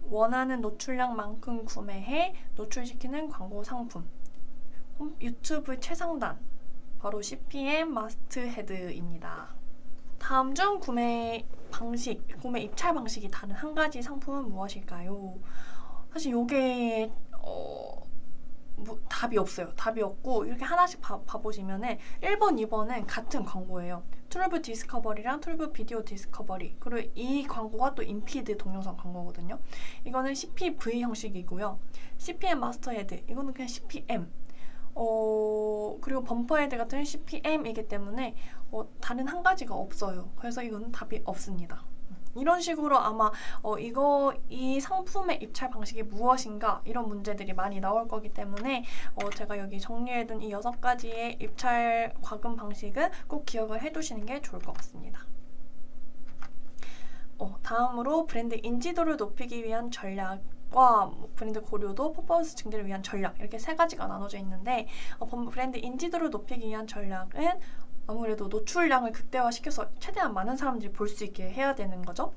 원하는 노출량만큼 구매해 노출시키는 광고 상품. 유튜브 최상단. 바로 CPM 마스트헤드입니다. 다음 중 구매 입찰 방식이 다른 한 가지 상품은 무엇일까요? 사실 이게 답이 없어요. 답이 없고 이렇게 하나씩 봐보시면은 1번, 2번은 같은 광고예요. 트루브 디스커버리랑 트루브 비디오 디스커버리, 그리고 이 광고가 또 인피드 동영상 광고거든요. 이거는 CPV 형식이고요. CPM 마스터헤드, 이거는 그냥 CPM. 그리고 범퍼헤드 같은 CPM이기 때문에 다른 한 가지가 없어요. 그래서 이거는 답이 없습니다. 이런 식으로 아마 이 상품의 입찰 방식이 무엇인가 이런 문제들이 많이 나올 거기 때문에 제가 여기 정리해둔 이 6가지의 입찰 과금 방식은 꼭 기억을 해두시는 게 좋을 것 같습니다. 다음으로 브랜드 인지도를 높이기 위한 전략과 브랜드 고려도, 퍼포먼스 증대를 위한 전략, 이렇게 3가지가 나눠져 있는데 브랜드 인지도를 높이기 위한 전략은 아무래도 노출량을 극대화시켜서 최대한 많은 사람들이 볼 수 있게 해야 되는 거죠.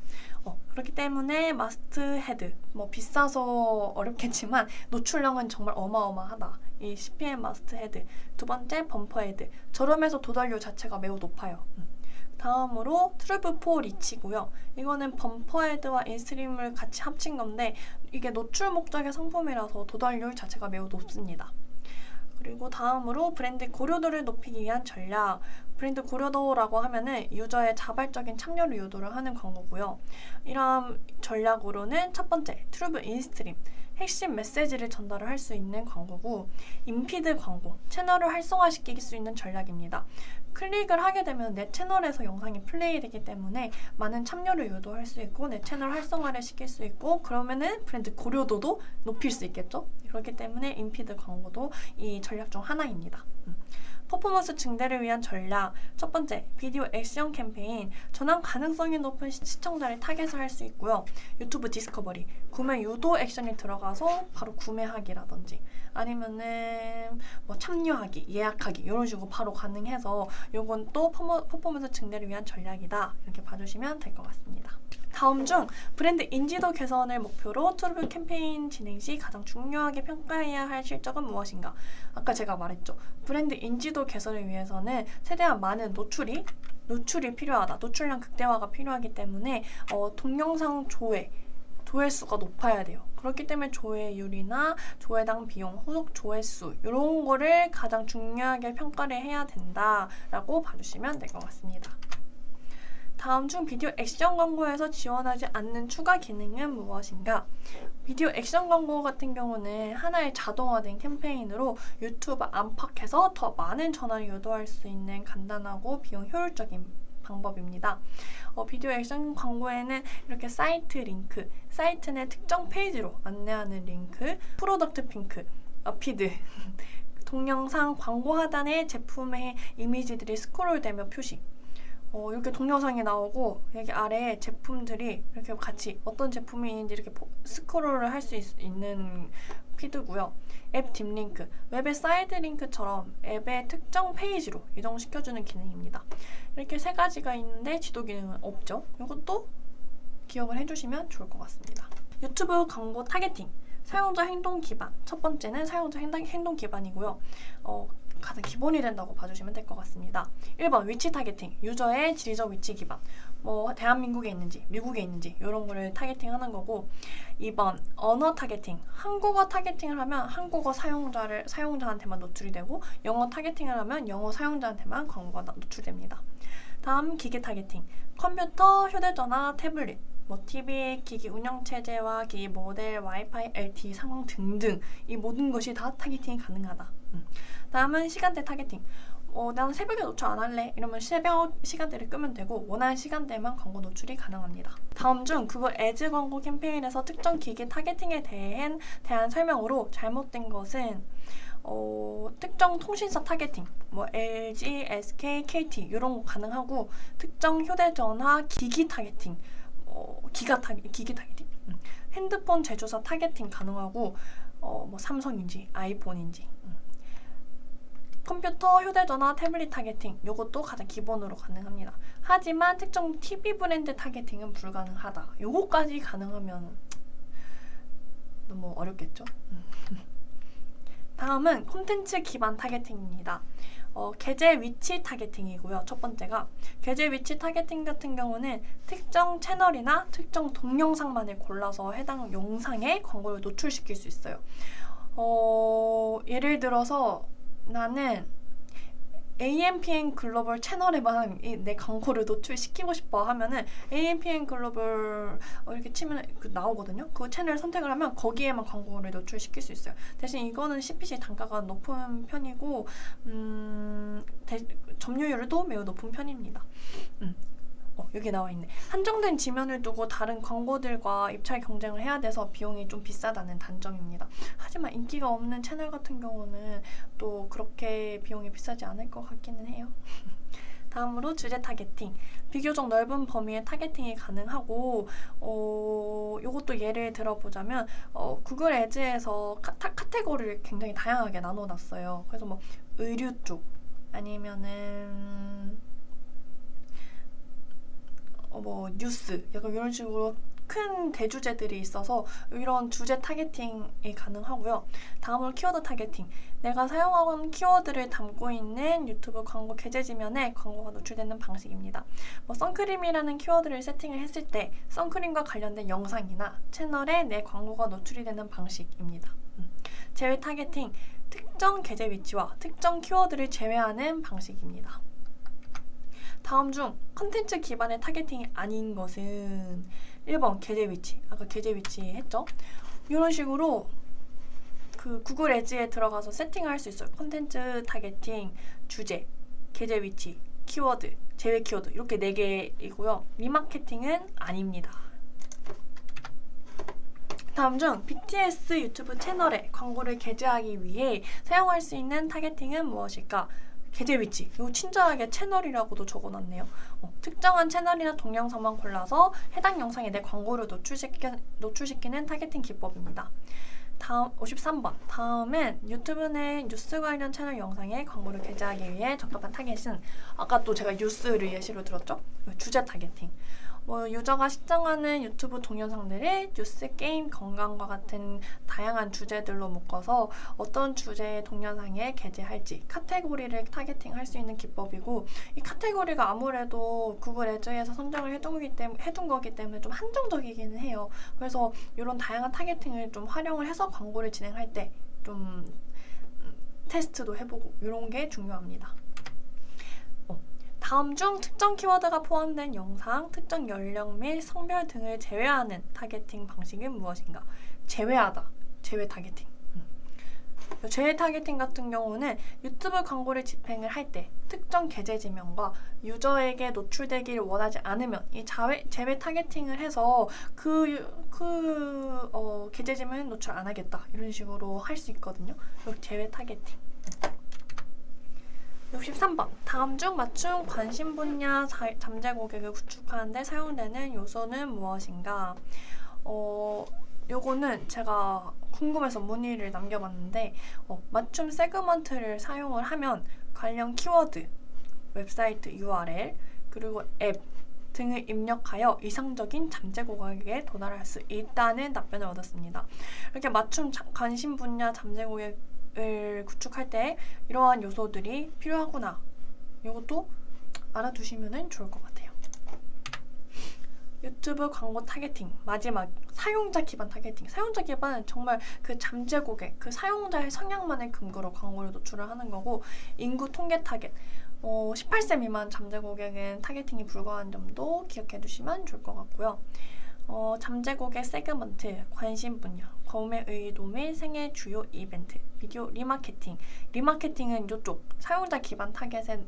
그렇기 때문에 마스트헤드, 비싸서 어렵겠지만 노출량은 정말 어마어마하다. 이 CPM 마스트헤드. 두 번째 범퍼헤드. 저렴해서 도달률 자체가 매우 높아요. 다음으로 트루브4 리치고요. 이거는 범퍼헤드와 인스트림을 같이 합친 건데 이게 노출 목적의 상품이라서 도달률 자체가 매우 높습니다. 그리고 다음으로 브랜드 고려도를 높이기 위한 전략. 브랜드 고려도라고 하면은 유저의 자발적인 참여를 유도를 하는 광고고요. 이러한 전략으로는 첫 번째, 트루브 인스트림. 핵심 메시지를 전달을 할 수 있는 광고고, 인피드 광고, 채널을 활성화시킬 수 있는 전략입니다. 클릭을 하게 되면 내 채널에서 영상이 플레이되기 때문에 많은 참여를 유도할 수 있고 내 채널 활성화를 시킬 수 있고, 그러면은 브랜드 고려도도 높일 수 있겠죠. 그렇기 때문에 인피드 광고도 이 전략 중 하나입니다. 퍼포먼스 증대를 위한 전략. 첫 번째, 비디오 액션 캠페인. 전환 가능성이 높은 시청자를 타겟을 할 수 있고요. 유튜브 디스커버리. 구매 유도 액션이 들어가서 바로 구매하기라든지 아니면은 참여하기, 예약하기 이런 식으로 바로 가능해서 요건 또 퍼포먼스 증대를 위한 전략이다. 이렇게 봐주시면 될 것 같습니다. 다음 중 브랜드 인지도 개선을 목표로 트루브 캠페인 진행 시 가장 중요하게 평가해야 할 실적은 무엇인가? 아까 제가 말했죠. 브랜드 인지도 개선을 위해서는 최대한 많은 노출이 필요하다. 노출량 극대화가 필요하기 때문에 동영상 조회수가 높아야 돼요. 그렇기 때문에 조회율이나 조회당 비용, 후속 조회수 이런 거를 가장 중요하게 평가를 해야 된다라고 봐주시면 될 것 같습니다. 다음 중 비디오 액션 광고에서 지원하지 않는 추가 기능은 무엇인가? 비디오 액션 광고 같은 경우는 하나의 자동화된 캠페인으로 유튜브 안팎에서 더 많은 전화를 유도할 수 있는 간단하고 비용 효율적인 방법입니다. 비디오 액션 광고에는 이렇게 사이트 링크, 사이트 내 특정 페이지로 안내하는 링크, 프로덕트 핑크, 피드, 동영상 광고 하단에 제품의 이미지들이 스크롤되며 표시, 이렇게 동영상이 나오고 여기 아래에 제품들이 이렇게 같이 어떤 제품이 있는지 이렇게 스크롤을 할 수 있는 피드고요. 앱 딥링크, 웹의 사이드 링크처럼 앱의 특정 페이지로 이동시켜주는 기능입니다. 이렇게 3가지가 있는데 지도 기능은 없죠. 이것도 기억을 해주시면 좋을 것 같습니다. 유튜브 광고 타겟팅, 사용자 행동 기반. 첫 번째는 사용자 행동 기반이고요. 가장 기본이 된다고 봐주시면 될 것 같습니다. 1번 위치 타겟팅, 유저의 지리적 위치 기반. 대한민국에 있는지 미국에 있는지 이런 거를 타겟팅하는 거고, 2번 언어 타겟팅, 한국어 타겟팅을 하면 한국어 사용자한테만 노출이 되고, 영어 타겟팅을 하면 영어 사용자한테만 광고가 노출됩니다. 다음 기기 타겟팅, 컴퓨터, 휴대전화, 태블릿 뭐 TV, 기기 운영체제와 기기 모델, 와이파이, LTE 상황 등등 이 모든 것이 다 타겟팅이 가능하다. 다음은 시간대 타겟팅. 나는 새벽에 노출 안 할래 이러면 새벽 시간대를 끄면 되고 원하는 시간대만 광고 노출이 가능합니다. 다음 중 구글 애즈 광고 캠페인에서 특정 기기 타겟팅에 대한 설명으로 잘못된 것은 특정 통신사 타겟팅, 뭐 LG, SK, KT 이런 거 가능하고 특정 휴대전화 기기 타겟팅, 기기 타겟팅, 핸드폰 제조사 타겟팅 가능하고 뭐 삼성인지 아이폰인지, 컴퓨터, 휴대전화, 태블릿 타겟팅 이것도 가장 기본으로 가능합니다. 하지만 특정 TV 브랜드 타겟팅은 불가능하다. 요거까지 가능하면 너무 어렵겠죠? 다음은 콘텐츠 기반 타겟팅입니다. 계제 위치 타겟팅이고요. 첫 번째가 계제 위치 타겟팅 같은 경우는 특정 채널이나 특정 동영상만을 골라서 해당 영상에 광고를 노출시킬 수 있어요. 예를 들어서 나는 AMPM 글로벌 채널에만 내 광고를 노출시키고 싶어 하면은 AMPM 글로벌 이렇게 치면 나오거든요. 그 채널 선택을 하면 거기에만 광고를 노출시킬 수 있어요. 대신 이거는 CPC 단가가 높은 편이고 점유율도 매우 높은 편입니다. 여기 나와 있네. 한정된 지면을 두고 다른 광고들과 입찰 경쟁을 해야 돼서 비용이 좀 비싸다는 단점입니다. 하지만 인기가 없는 채널 같은 경우는 또 그렇게 비용이 비싸지 않을 것 같기는 해요. 다음으로 주제 타겟팅. 비교적 넓은 범위의 타겟팅이 가능하고 이것도 예를 들어보자면 구글 애즈에서 카테고리를 굉장히 다양하게 나눠놨어요. 그래서 뭐 의류 쪽 아니면은 뭐 뉴스 약간 이런 식으로 큰 대주제들이 있어서 이런 주제 타겟팅이 가능하고요. 다음으로 키워드 타겟팅. 내가 사용하는 키워드를 담고 있는 유튜브 광고 계제 지면에 광고가 노출되는 방식입니다. 뭐 선크림이라는 키워드를 세팅을 했을 때 선크림과 관련된 영상이나 채널에 내 광고가 노출이 되는 방식입니다. 제외 타겟팅. 특정 계제 위치와 특정 키워드를 제외하는 방식입니다. 다음 중 컨텐츠 기반의 타겟팅이 아닌 것은 1번 계제 위치. 아까 계제 위치 했죠? 이런 식으로 그 구글 애즈에 들어가서 세팅을 할 수 있어요. 컨텐츠 타겟팅, 주제, 계제 위치, 키워드, 제외 키워드 이렇게 4개이고요. 리마케팅은 아닙니다. 다음 중 BTS 유튜브 채널에 광고를 게재하기 위해 사용할 수 있는 타겟팅은 무엇일까? 계제 위치, 이거 친절하게 채널이라고도 적어놨네요. 특정한 채널이나 동영상만 골라서 해당 영상에 내 광고를 노출시키는 타겟팅 기법입니다. 다음 53번. 다음은 유튜브 내 뉴스 관련 채널 영상에 광고를 게재하기 위해 적합한 타겟은 아까 또 제가 뉴스를 예시로 들었죠? 주제 타겟팅. 유저가 시청하는 유튜브 동영상들을 뉴스, 게임, 건강과 같은 다양한 주제들로 묶어서 어떤 주제의 동영상에 게재할지 카테고리를 타겟팅할 수 있는 기법이고 이 카테고리가 아무래도 구글 애즈에서 선정을 해둔 거기 때문에 좀 한정적이기는 해요. 그래서 이런 다양한 타겟팅을 좀 활용을 해서 광고를 진행할 때 좀 테스트도 해보고 이런 게 중요합니다. 다음 중 특정 키워드가 포함된 영상, 특정 연령 및 성별 등을 제외하는 타겟팅 방식은 무엇인가? 제외하다. 제외 타겟팅. 제외 타겟팅 같은 경우는 유튜브 광고를 집행을 할 때 특정 계제 지면과 유저에게 노출되기를 원하지 않으면 이 제외 타겟팅을 해서 계제 지면은 노출 안 하겠다. 이런 식으로 할 수 있거든요. 제외 타겟팅. 63번. 다음 중 맞춤 관심 분야 잠재 고객을 구축하는 데 사용되는 요소는 무엇인가? 요거는 제가 궁금해서 문의를 남겨봤는데 맞춤 세그먼트를 사용을 하면 관련 키워드, 웹사이트 URL, 그리고 앱 등을 입력하여 이상적인 잠재 고객에 도달할 수 있다는 답변을 얻었습니다. 이렇게 맞춤 관심 분야 잠재 고객을 구축할 때 이러한 요소들이 필요하구나. 이것도 알아두시면 좋을 것 같아요. 유튜브 광고 타겟팅. 마지막 사용자 기반 타겟팅. 사용자 기반은 정말 그 잠재 고객, 그 사용자의 성향만을 근거로 광고를 노출을 하는 거고 인구 통계 타겟. 18세 미만 잠재 고객은 타겟팅이 불가한 점도 기억해 두시면 좋을 것 같고요. 잠재 고객 세그먼트, 관심 분야, 구매 의도 및 생애 주요 이벤트, 비디오 리마케팅. 리마케팅은 이쪽 사용자 기반 타겟에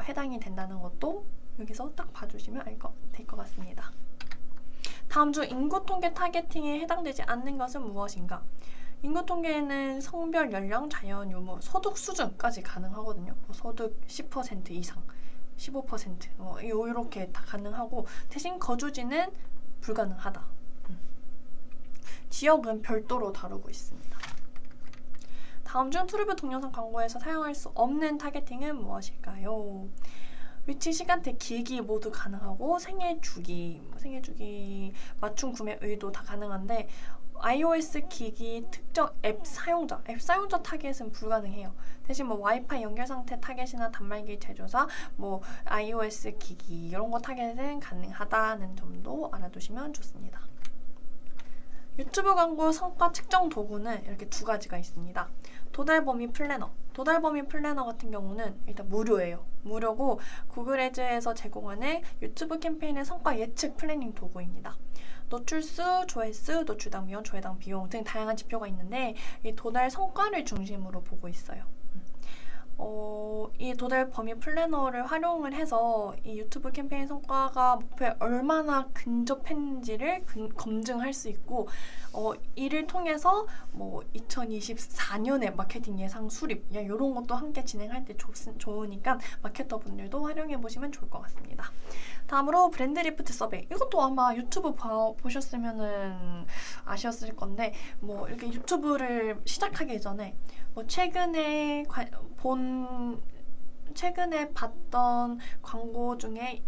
해당이 된다는 것도 여기서 딱 봐주시면 될 것 같습니다. 다음 중 인구 통계 타겟팅에 해당되지 않는 것은 무엇인가? 인구 통계에는 성별, 연령, 자연, 유무, 소득 수준까지 가능하거든요. 소득 10% 이상, 15% 이렇게 다 가능하고 대신 거주지는 불가능하다. 지역은 별도로 다루고 있습니다. 다음 중 트루브 동영상 광고에서 사용할 수 없는 타겟팅은 무엇일까요? 위치, 시간대, 기기 모두 가능하고 생애 주기, 맞춤 구매 의도 다 가능한데 iOS 기기 특정 앱 사용자 타겟은 불가능해요. 대신 와이파이 연결 상태 타겟이나 단말기 제조사, iOS 기기 이런 거 타겟은 가능하다는 점도 알아두시면 좋습니다. 유튜브 광고 성과 측정 도구는 이렇게 두 가지가 있습니다. 도달 범위 플래너. 도달 범위 플래너 같은 경우는 일단 무료예요. 무료고 구글 애즈에서 제공하는 유튜브 캠페인의 성과 예측 플래닝 도구입니다. 노출수, 조회수, 노출당 비용, 조회당 비용 등 다양한 지표가 있는데 이 도달 성과를 중심으로 보고 있어요. 이 도달 범위 플래너를 활용을 해서 이 유튜브 캠페인 성과가 목표에 얼마나 근접했는지를 검증할 수 있고 이를 통해서 2024년에 마케팅 예상 수립 이런 것도 함께 진행할 때 좋으니까 마케터 분들도 활용해 보시면 좋을 것 같습니다. 다음으로 브랜드 리프트 서베이. 이것도 아마 유튜브 보셨으면은 아셨을 건데 이렇게 유튜브를 시작하기 전에 최근에 봤던 광고 중에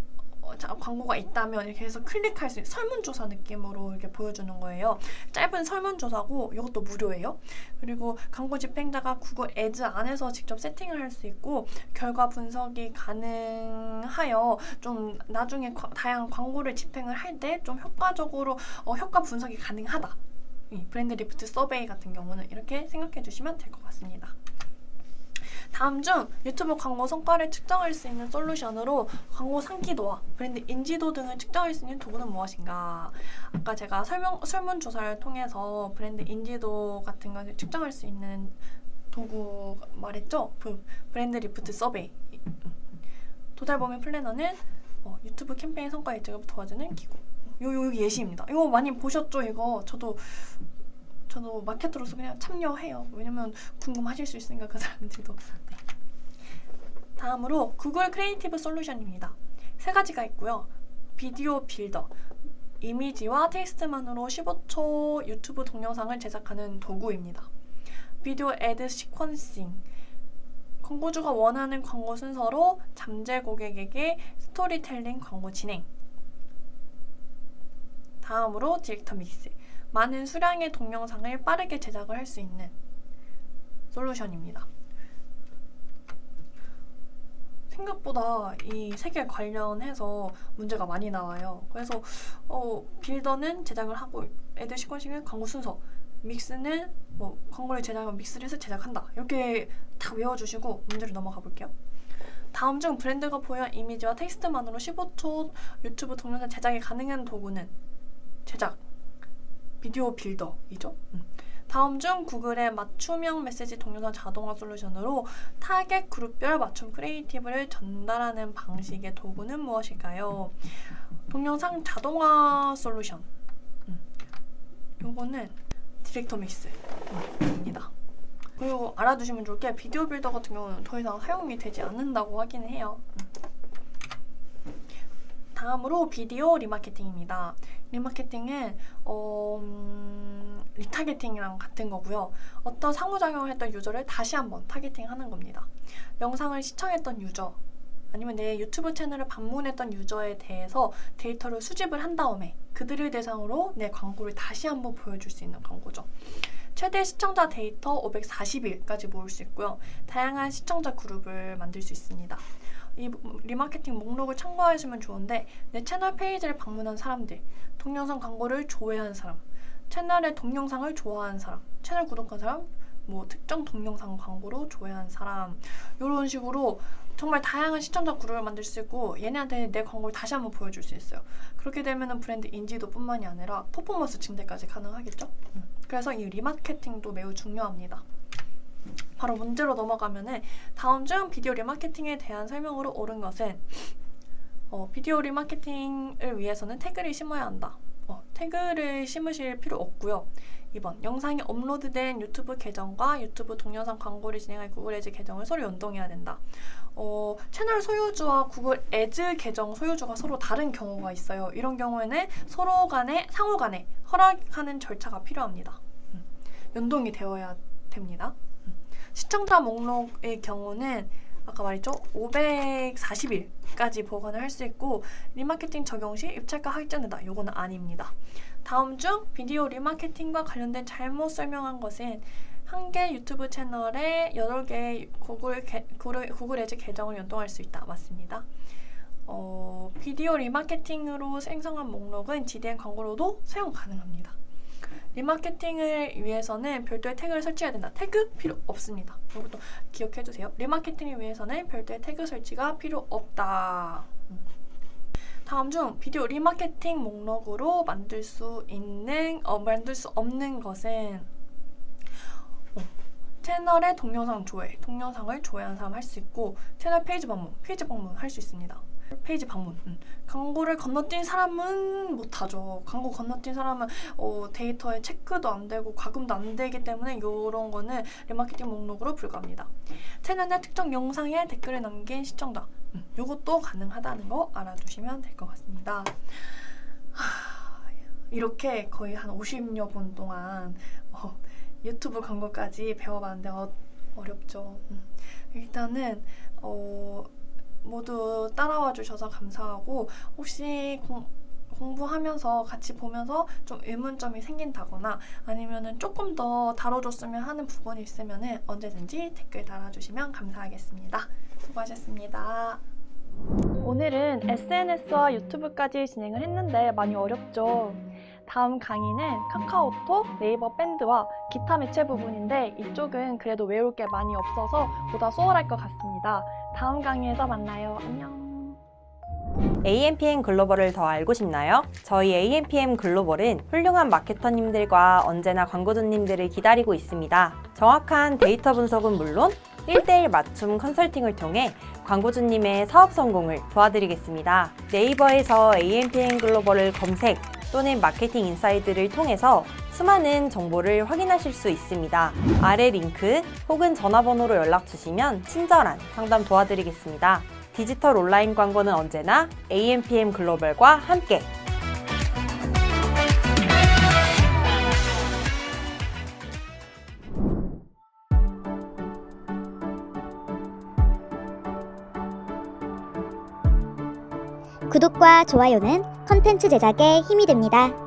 광고가 있다면 이렇게 해서 클릭할 수 있는 설문조사 느낌으로 이렇게 보여주는 거예요. 짧은 설문조사고 이것도 무료예요. 그리고 광고 집행자가 구글 애즈 안에서 직접 세팅을 할 수 있고 결과 분석이 가능하여 좀 나중에 다양한 광고를 집행을 할 때 좀 효과적으로 효과 분석이 가능하다. 이 브랜드 리프트 서베이 같은 경우는 이렇게 생각해 주시면 될 것 같습니다. 다음 중 유튜브 광고 성과를 측정할 수 있는 솔루션으로 광고 상기도와 브랜드 인지도 등을 측정할 수 있는 도구는 무엇인가? 아까 제가 설문조사를 통해서 브랜드 인지도 같은 것을 측정할 수 있는 도구 말했죠? 브랜드 리프트 서베이. 도달 범위 플래너는 유튜브 캠페인 성과 예측을 도와주는 기구. 요 예시입니다. 이거 많이 보셨죠? 이거 저도 마케터로서 그냥 참여해요. 왜냐면 궁금하실 수 있으니까 그 사람들도. 네. 다음으로 구글 크리에이티브 솔루션입니다. 세 가지가 있고요. 비디오 빌더, 이미지와 텍스트만으로 15초 유튜브 동영상을 제작하는 도구입니다. 비디오 애드 시퀀싱, 광고주가 원하는 광고 순서로 잠재 고객에게 스토리텔링 광고 진행. 다음으로 디렉터 믹스, 많은 수량의 동영상을 빠르게 제작을 할 수 있는 솔루션입니다. 생각보다 이 세 개 관련해서 문제가 많이 나와요. 그래서 빌더는 제작을 하고 애드 시퀀싱은 광고 순서, 믹스는 광고를 제작하면 믹스를 해서 제작한다. 이렇게 다 외워주시고 문제로 넘어가 볼게요. 다음 중 브랜드가 보유한 이미지와 텍스트만으로 15초 유튜브 동영상 제작이 가능한 도구는 제작, 비디오 빌더이죠. 다음 중 구글의 맞춤형 메시지 동영상 자동화 솔루션으로 타겟 그룹별 맞춤 크리에이티브를 전달하는 방식의 도구는 무엇일까요? 동영상 자동화 솔루션. 요거는 디렉터 믹스입니다. 그리고 알아두시면 좋을 게 비디오 빌더 같은 경우는 더 이상 사용이 되지 않는다고 하긴 해요. 다음으로 비디오 리마케팅입니다. 리마케팅은 리타겟팅이랑 같은 거고요. 어떤 상호작용을 했던 유저를 다시 한번 타겟팅하는 겁니다. 영상을 시청했던 유저 아니면 내 유튜브 채널을 방문했던 유저에 대해서 데이터를 수집을 한 다음에 그들을 대상으로 내 광고를 다시 한번 보여줄 수 있는 광고죠. 최대 시청자 데이터 540일까지 모을 수 있고요. 다양한 시청자 그룹을 만들 수 있습니다. 이 리마케팅 목록을 참고하시면 좋은데 내 채널 페이지를 방문한 사람들, 동영상 광고를 조회한 사람, 채널의 동영상을 좋아하는 사람, 채널 구독한 사람, 뭐 특정 동영상 광고로 조회한 사람, 이런 식으로 정말 다양한 시청자 그룹을 만들 수 있고 얘네한테 내 광고를 다시 한번 보여줄 수 있어요. 그렇게 되면은 브랜드 인지도뿐만이 아니라 퍼포먼스 증대까지 가능하겠죠? 그래서 이 리마케팅도 매우 중요합니다. 바로 문제로 넘어가면은 다음 중 비디오 리마케팅에 대한 설명으로 옳은 것은 비디오 리마케팅을 위해서는 태그를 심어야 한다. 태그를 심으실 필요 없고요. 2번, 영상이 업로드된 유튜브 계정과 유튜브 동영상 광고를 진행할 구글 애즈 계정을 서로 연동해야 된다. 채널 소유주와 구글 애즈 계정 소유주가 서로 다른 경우가 있어요. 이런 경우에는 서로 간에 상호 간에 허락하는 절차가 필요합니다. 연동이 되어야 됩니다. 시청자 목록의 경우는 아까 말했죠? 540일까지 보관을 할 수 있고 리마케팅 적용 시 입찰가 확정된다. 요거는 아닙니다. 다음 중 비디오 리마케팅과 관련된 잘못 설명한 것은 한 개 유튜브 채널에 8개의 구글 애즈 계정을 연동할 수 있다. 맞습니다. 비디오 리마케팅으로 생성한 목록은 GDN 광고로도 사용 가능합니다. 리마케팅을 위해서는 별도의 태그를 설치해야 된다. 태그 필요 없습니다. 이것도 기억해주세요. 리마케팅을 위해서는 별도의 태그 설치가 필요 없다. 다음 중 비디오 리마케팅 목록으로 만들 수 없는 것은 채널의 동영상을 조회한 사람 할 수 있고 채널 페이지 방문 할 수 있습니다. 페이지 방문. 광고를 건너뛴 사람은 못하죠. 광고 건너뛴 사람은 데이터에 체크도 안 되고 과금도 안 되기 때문에 이런 거는 리마케팅 목록으로 불과합니다. 채널의 특정 영상에 댓글을 남긴 시청자. 이것도 가능하다는 거 알아두시면 될 것 같습니다. 이렇게 거의 한 50여 분 동안 유튜브 광고까지 배워봤는데 어렵죠. 일단은 모두 따라와 주셔서 감사하고 혹시 공부하면서 같이 보면서 좀 의문점이 생긴다거나 아니면은 조금 더 다뤄줬으면 하는 부분이 있으면은 언제든지 댓글 달아주시면 감사하겠습니다. 수고하셨습니다. 오늘은 SNS와 유튜브까지 진행을 했는데 많이 어렵죠? 다음 강의는 카카오톡, 네이버 밴드와 기타 매체 부분인데 이쪽은 그래도 외울 게 많이 없어서 보다 수월할 것 같습니다. 다음 강의에서 만나요. 안녕. AMPM 글로벌을 더 알고 싶나요? 저희 AMPM 글로벌은 훌륭한 마케터님들과 언제나 광고주님들을 기다리고 있습니다. 정확한 데이터 분석은 물론 1:1 맞춤 컨설팅을 통해 광고주님의 사업 성공을 도와드리겠습니다. 네이버에서 AMPM 글로벌을 검색 또는 마케팅 인사이드를 통해서 수많은 정보를 확인하실 수 있습니다. 아래 링크 혹은 전화번호로 연락 주시면 친절한 상담 도와드리겠습니다. 디지털 온라인 광고는 언제나 AMPM 글로벌과 함께! 구독과 좋아요는 컨텐츠 제작에 힘이 됩니다.